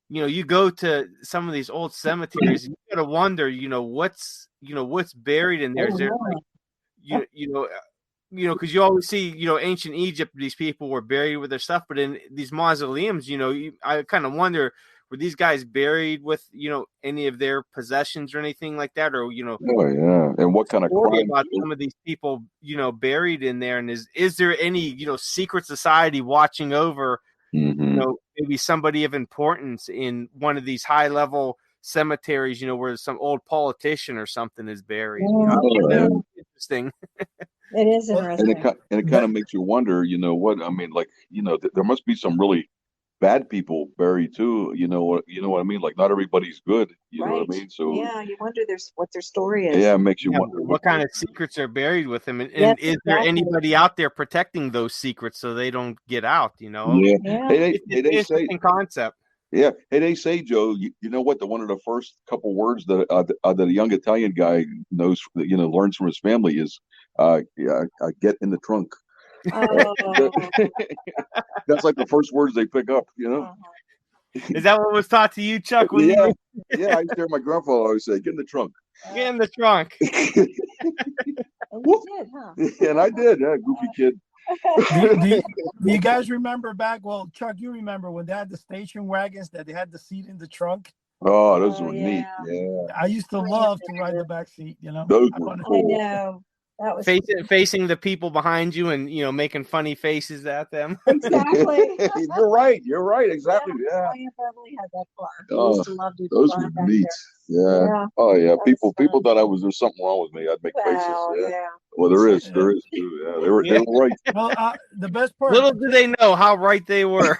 you go to some of these old cemeteries, and you gotta wonder, what's buried in there. Is there like, because you always see, ancient Egypt, these people were buried with their stuff, but in these mausoleums, I kind of wonder, were these guys buried with, any of their possessions or anything like that? Or,
Oh, yeah. And what kind of crime
about some of these people, buried in there? And is there any, secret society watching over, maybe somebody of importance in one of these high level cemeteries, where some old politician or something is buried? Interesting.
It is interesting.
And it kind of makes you wonder, what, I mean, like, there must be some really bad people buried too. You know what I mean? Like, not everybody's good. You know what I mean? So
yeah, you wonder what their story is.
Yeah, it makes you wonder
what kind of secrets are buried with them, and
Yes,
is there anybody out there protecting those secrets so they don't get out?
Yeah.
It's an interesting concept.
Yeah. Hey, they say, Joe, you know what? One of the first couple words that a young Italian guy knows, learns from his family is, get in the trunk.
Oh.
That's like the first words they pick up,
Is that what was taught to you, Chuck?
Yeah. Yeah, I used to hear my grandfather always say, get in the trunk.
Get in the trunk.
And you did, huh?
And I did, goofy kid.
Do you guys remember back? Well, Chuck, you remember when they had the station wagons that they had the seat in the trunk?
Oh, those were neat. Yeah.
I used to love to ride the back seat,
Those were cool.
I know. That was
facing the people behind you and making funny faces at them.
exactly.
You're right. Exactly. Yeah.
I Beverly had that car.
Oh,
used to love to
those were neat. Yeah. Oh yeah. People thought there's something wrong with me. I'd make faces. Yeah. Well, there is. Yeah, they were right.
Well, the best part.
Little do they know how right they were.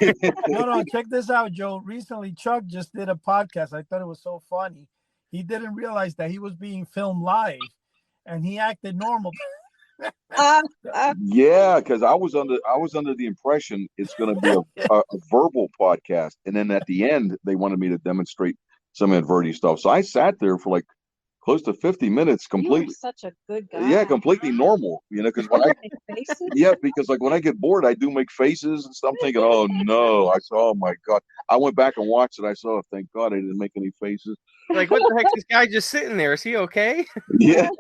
No. Check this out, Joe. Recently, Chuck just did a podcast. I thought it was so funny. He didn't realize that he was being filmed live, and he acted normal.
Yeah, because I was under the impression it's going to be a verbal podcast, and then at the end they wanted me to demonstrate some advertising stuff. So I sat there for like close to 50 minutes completely.
You were such a good guy.
Yeah, completely normal. Because when because like when I get bored, I do make faces and stuff. I'm thinking, oh no, oh my God. I went back and watched it. I saw, thank God I didn't make any faces.
Like, what the heck is this guy just sitting there? Is he okay?
Yeah.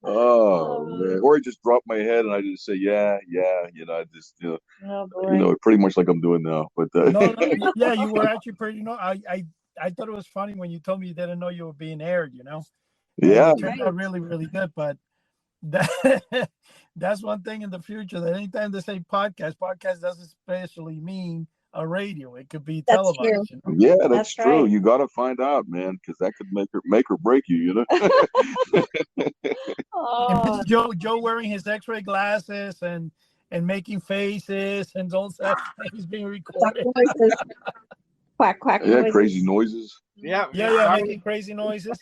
Oh man. Or I just drop my head and I just say, yeah. I just pretty much like I'm doing now. But
yeah, you were actually pretty. I thought it was funny when you told me you didn't know you were being aired.
Yeah,
it turned out really, really good. But that's one thing in the future, that anytime they say podcast doesn't especially mean a radio. It could be televised.
Yeah, that's true. Right. You got to find out, man, because that could make or break you.
Oh. Joe wearing his X-ray glasses and making faces and all that. He's being recorded.
Quack, quack.
Yeah,
noises.
Crazy noises.
Yeah,
making crazy noises.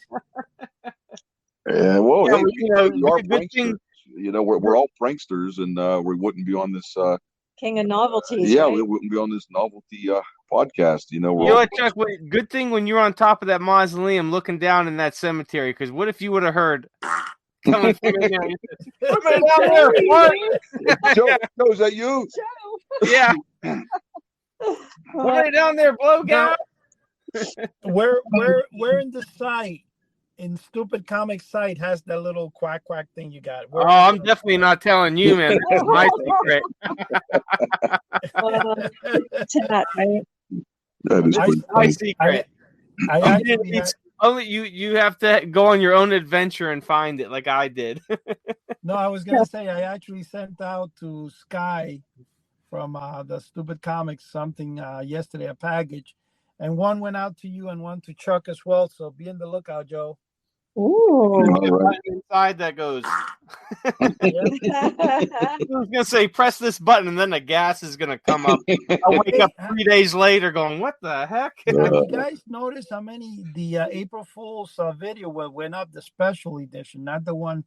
Yeah, well, hey, we are
good thing.
We're all pranksters, and we wouldn't be on this.
King of novelties.
Yeah,
right?
we wouldn't be on this novelty podcast.
Chuck, good thing when you're on top of that mausoleum looking down in that cemetery, because what if you would have heard coming through down there?
Joe, is that you?
Joe.
Yeah. What are down there, blowgout?
Where in the site, in Stupid Comics site, has that little quack thing you got?
I'm definitely not telling you, man. That's my secret.
That is
my secret.
I actually
only you have to go on your own adventure and find it, like I did.
No, I was gonna say I actually sent out to Sky from the Stupid Comics something yesterday, a package, and one went out to you and one to Chuck as well. So be on the lookout, Joe.
Ooh.
Right inside that goes. I was gonna say press this button and then the gas is gonna come up. I'll wake up 3 days later going, what the heck?
Have you guys noticed how many the April Fool's video went up, the special edition, not the one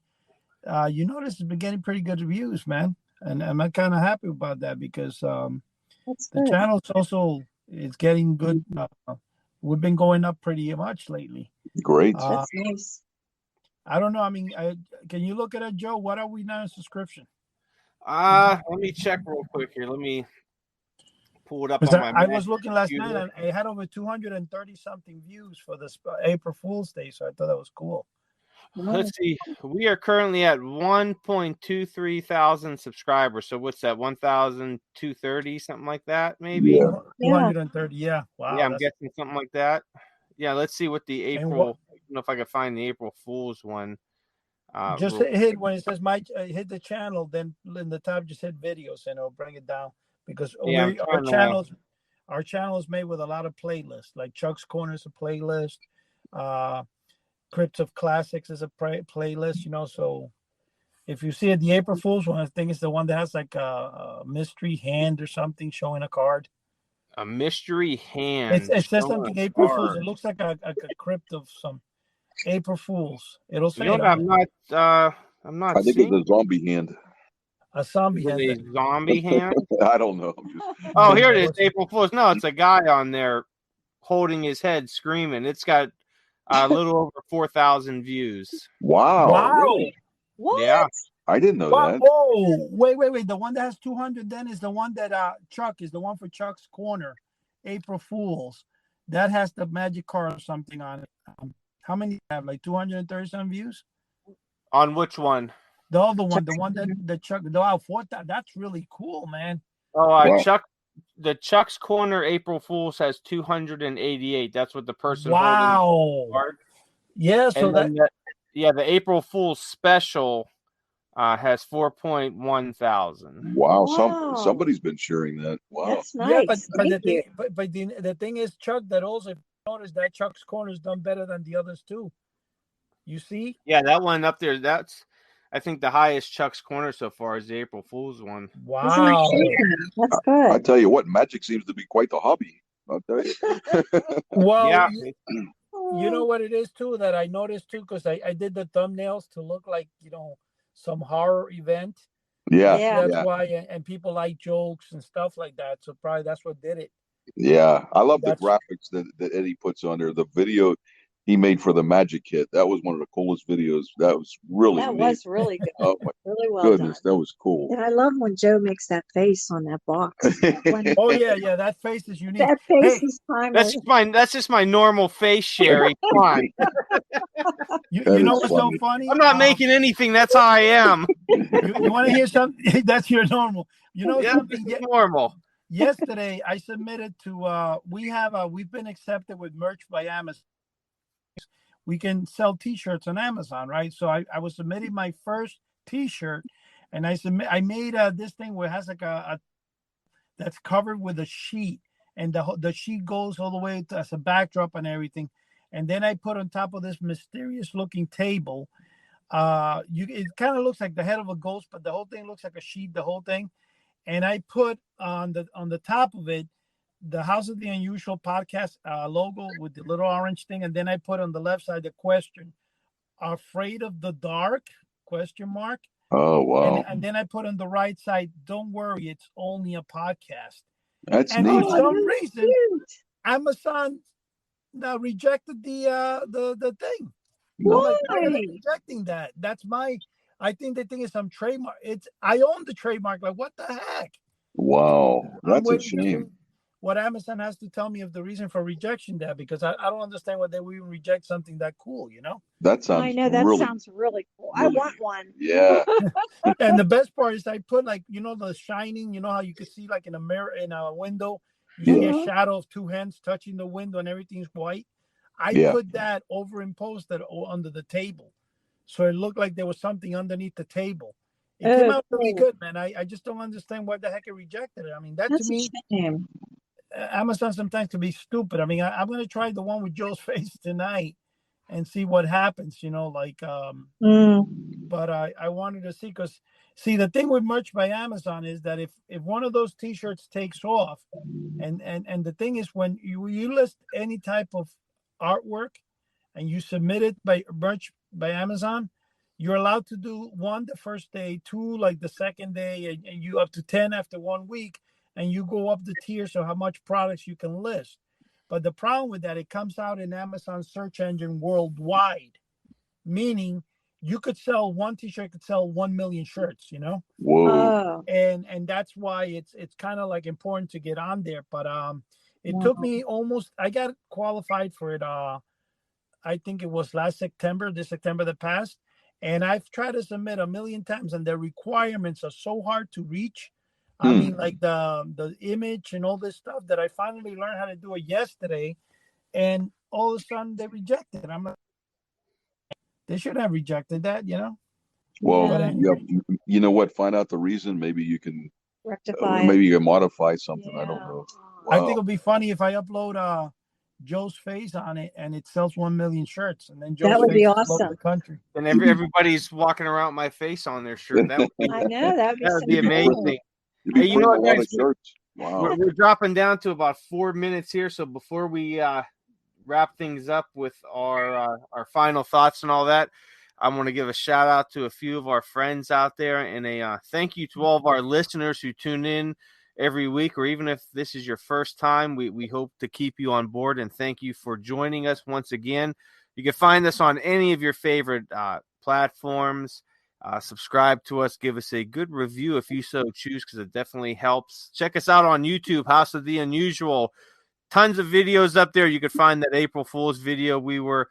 you notice it's been getting pretty good reviews, man, and I'm kind of happy about that because
That's
the
good.
channel's also it's getting good. We've been going up pretty much lately.
Great.
That's nice.
I don't know. I mean, can you look at it, Joe? What are we now in subscription?
Let me check real quick here. Let me pull it up on my
I was looking last
computer.
night and it had over 230 something views for this April Fool's Day, so I thought that was cool.
Let's see. We are currently at 1.23 thousand subscribers. So what's that? 1,230, something like that, maybe?
Yeah.
230. Yeah. Wow.
Yeah, I'm guessing something like that. Yeah, let's see what the April. I don't know if I can find the April Fool's one.
Just hit when it says hit the channel, then in the top just hit videos and it'll bring it down because our channel is made with a lot of playlists. Like Chuck's Corner is a playlist. Crypts of Classics is a playlist, you know. So if you see it, the April Fool's one, I think it's the one that has like a mystery hand or something showing a card.
A mystery hand.
It says something April Fool's. It looks like a crypt of some April Fool's. It'll say
I'm not.
I think it's a zombie hand.
A zombie hand.
A zombie hand.
I don't know.
Oh, here it is. April Fool's. No, it's a guy on there holding his head, screaming. It's got a little over 4,000 views.
Wow. Really?
What?
Yeah.
I didn't know that.
Oh, wait. The one that has 200 then is the one that Chuck is the one for Chuck's Corner, April Fool's. That has the magic card or something on it. How many have? Like 230 some views?
On which one?
The other one, the one that Chuck. That's really cool, man.
Oh, wow. Chuck's Corner April Fool's has 288. That's what the person.
Wow. Yeah. So
the April Fool's special has 4.1 thousand.
Wow. Somebody's been sharing that. Wow.
That's nice.
Yeah, but the thing is, Chuck, that also if you notice that Chuck's Corner is done better than the others too. You see?
Yeah, that one up there. That's I think the highest Chuck's Corner so far is the April Fool's one.
Wow.
That's good.
I tell you what, magic seems to be quite the hobby. I'll tell you.
Well,
yeah.
You know what it is too that I noticed too because I did the thumbnails to look like some horror event.
Yeah.
That's why, and people like jokes and stuff like that. So probably that's what did it.
Yeah, I love the graphics that Eddie puts on there. The video he made for the magic kit. That was one of the coolest videos. That was really neat.
Was really good.
Oh my
really well
goodness,
done.
that was cool.
And I love when Joe makes that face on that box.
Oh yeah, that face is unique.
That face is timeless.
That's just my normal face, Cheri. Come on.
You know what's so funny?
I'm not making anything. That's how I am.
You want to hear something? That's your normal. You know something?
Normal.
Yesterday, I submitted to. We've been accepted with merch by Amazon. We can sell T-shirts on Amazon, right? So I was submitting my first T-shirt, and I made this thing where it has like a that's covered with a sheet, and the sheet goes all the way to, as a backdrop and everything, and then I put on top of this mysterious looking table. It kind of looks like the head of a ghost, but the whole thing looks like a sheet, the whole thing, and I put on the top of it the House of the Unusual podcast logo with the little orange thing, and then I put on the left side the question, "Afraid of the dark?" ?
Oh wow!
And then I put on the right side, "Don't worry, it's only a podcast."
That's
neat. For some reason, Amazon now rejected the thing.
Why?
I'm like, rejecting that. I think they think it's some trademark. I own the trademark. Like, what the heck?
Wow, that's a shame.
What Amazon has to tell me of the reason for rejection there, because I don't understand why they would even reject something that cool,
That sounds.
I know that sounds really cool. Really, I want one.
Yeah.
And the best part is I put the shining. You know how you could see like in a mirror in a window, you see a shadow of two hands touching the window and everything's white. I put that overimposed that under the table, so it looked like there was something underneath the table. It came out really good, man. I just don't understand why the heck it rejected it. I mean, that's to me. Amazon sometimes can be stupid. I mean, I'm going to try the one with Joe's face tonight and see what happens, but I wanted to see, because the thing with merch by Amazon is that if one of those T-shirts takes off, and the thing is when you list any type of artwork and you submit it by merch by Amazon, You're allowed to do 1 the first day, 2 like the second day, and you up to 10 after 1 week, and you go up the tiers of how much products you can list. But the problem with that, it comes out in Amazon search engine worldwide, meaning you could sell one t-shirt could sell 1 million shirts, you know.
Whoa.
And that's why it's kind of like important to get on there. But it
Wow.
took me almost, I got qualified for it I think it was this September that passed. And I've tried to submit 1 million times, and the requirements are so hard to reach. I mean, like the image and all this stuff, that I finally learned how to do it yesterday, and all of a sudden they rejected it. I'm like, they should have rejected that, you know.
Well,
But anyway.
you know what? Find out the reason. Maybe you can
Rectify it.
maybe you can modify something. I
Yeah.
don't know.
I think
Wow.
it'll be funny if I upload Joe's face on it and it sells 1 million shirts, and then Joe's
That would
face
be
is all over
awesome.
the country.
And everybody's walking around with my face on their shirt. That would be,
I know that would be,
that would
so
be
cool.
amazing.
You'd be
Hey, you know
printing
what,
a lot
guys?
of shirts. Wow.
We're dropping down to about 4 minutes here. So before we wrap things up with our final thoughts and all that, I want to give a shout out to a few of our friends out there, and a thank you to all of our listeners who tune in every week, or even if this is your first time, we hope to keep you on board, and thank you for joining us once again. You can find us on any of your favorite platforms. Subscribe to us, give us a good review if you so choose, because it definitely helps. Check us out on YouTube, House of the Unusual. Tons of videos up there. You could find that April Fool's video we were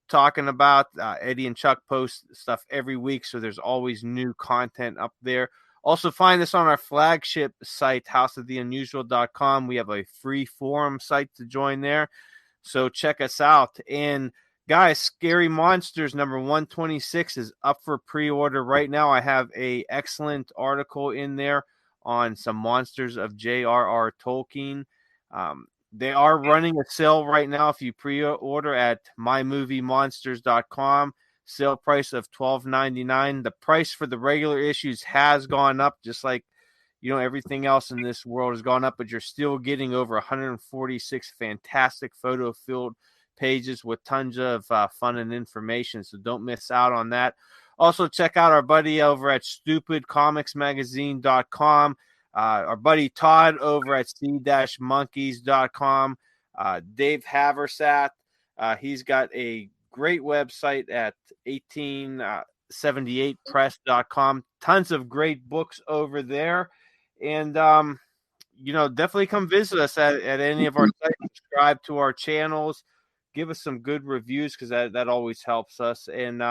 talking about. Eddie and Chuck post stuff every week, so there's always new content up there. Also find us on our flagship site, houseoftheunusual.com. We have a free forum site to join there, so check us out. And guys, Scary Monsters number 126 is up for pre-order right now. I have a excellent article in there on some monsters of J.R.R. Tolkien. They are running a sale right now if you pre-order at mymoviemonsters.com. Sale price of $12.99. The price for the regular issues has gone up, just like everything else in this world has gone up, but you're still getting over 146 fantastic photo-filled pages with tons of fun and information, so don't miss out on that. Also, check out our buddy over at stupidcomicsmagazine.com. Our buddy Todd over at c-monkeys.com. Dave Haversat, he's got a great website at 1878press.com. Tons of great books over there. And, definitely come visit us at any of our sites. Subscribe to our channels. Give us some good reviews, because that always helps us. And,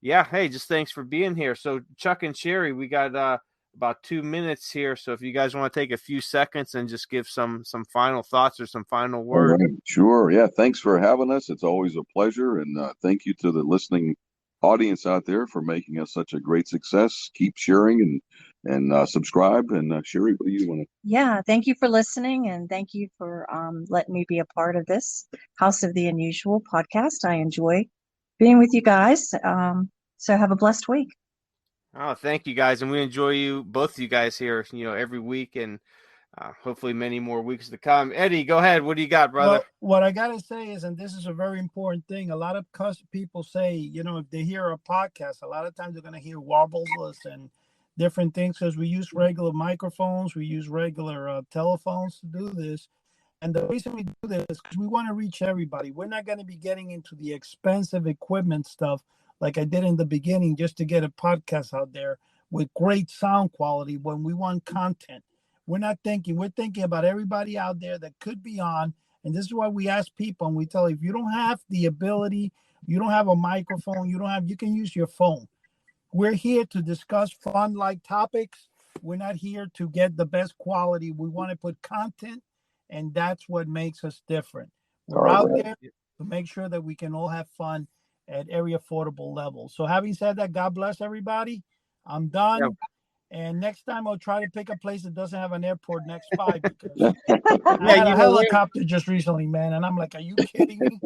hey, just thanks for being here. So, Chuck and Cheri, we got about 2 minutes here. So if you guys want to take a few seconds and just give some final thoughts or some final words.
Right. Sure. Yeah. Thanks for having us. It's always a pleasure. And thank you to the listening audience out there for making us such a great success. Keep sharing and subscribe. And Cheri, what do you want to?
Yeah, thank you for listening, and thank you for letting me be a part of this House of the Unusual podcast. I enjoy being with you guys. So have a blessed week.
Oh, thank you guys. And we enjoy both of you guys here, every week, and hopefully many more weeks to come. Eddie, go ahead. What do you got, brother?
Well, what I got to say is, and this is a very important thing, a lot of people say, if they hear a podcast, a lot of times they're going to hear warbles and different things, because we use regular microphones, we use regular telephones to do this. And the reason we do this is because we want to reach everybody. We're not going to be getting into the expensive equipment stuff like I did in the beginning, just to get a podcast out there with great sound quality when we want content. We're thinking about everybody out there that could be on. And this is why we ask people, and we tell you, if you don't have the ability, you don't have a microphone, you can use your phone. We're here to discuss fun-like topics. We're not here to get the best quality. We want to put content, and that's what makes us different. We're out there to make sure that we can all have fun at every affordable level. So having said that, God bless everybody. I'm done. Yep. And next time I'll try to pick a place that doesn't have an airport next by, because I had a helicopter just recently, man. And I'm like, are you kidding me?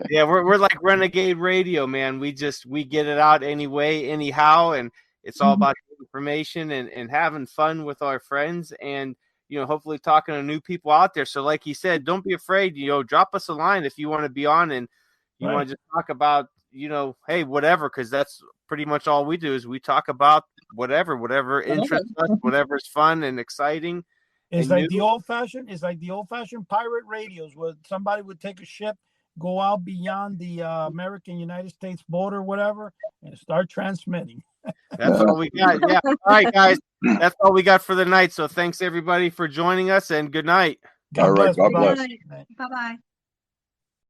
Yeah, we're like Renegade Radio, man. We get it out anyway, anyhow. And it's all about information and having fun with our friends, and, hopefully talking to new people out there. So like he said, don't be afraid, drop us a line if you want to be on, and you want to just talk about, hey, whatever, because that's pretty much all we do is we talk about whatever interests us, whatever's fun and exciting.
It's like the old fashioned pirate radios where somebody would take a ship, go out beyond the American United States border, whatever, and start transmitting.
That's all we got. Yeah. All right, guys. That's all we got for the night. So thanks everybody for joining us, and good night.
All right. God bless.
Bye-bye.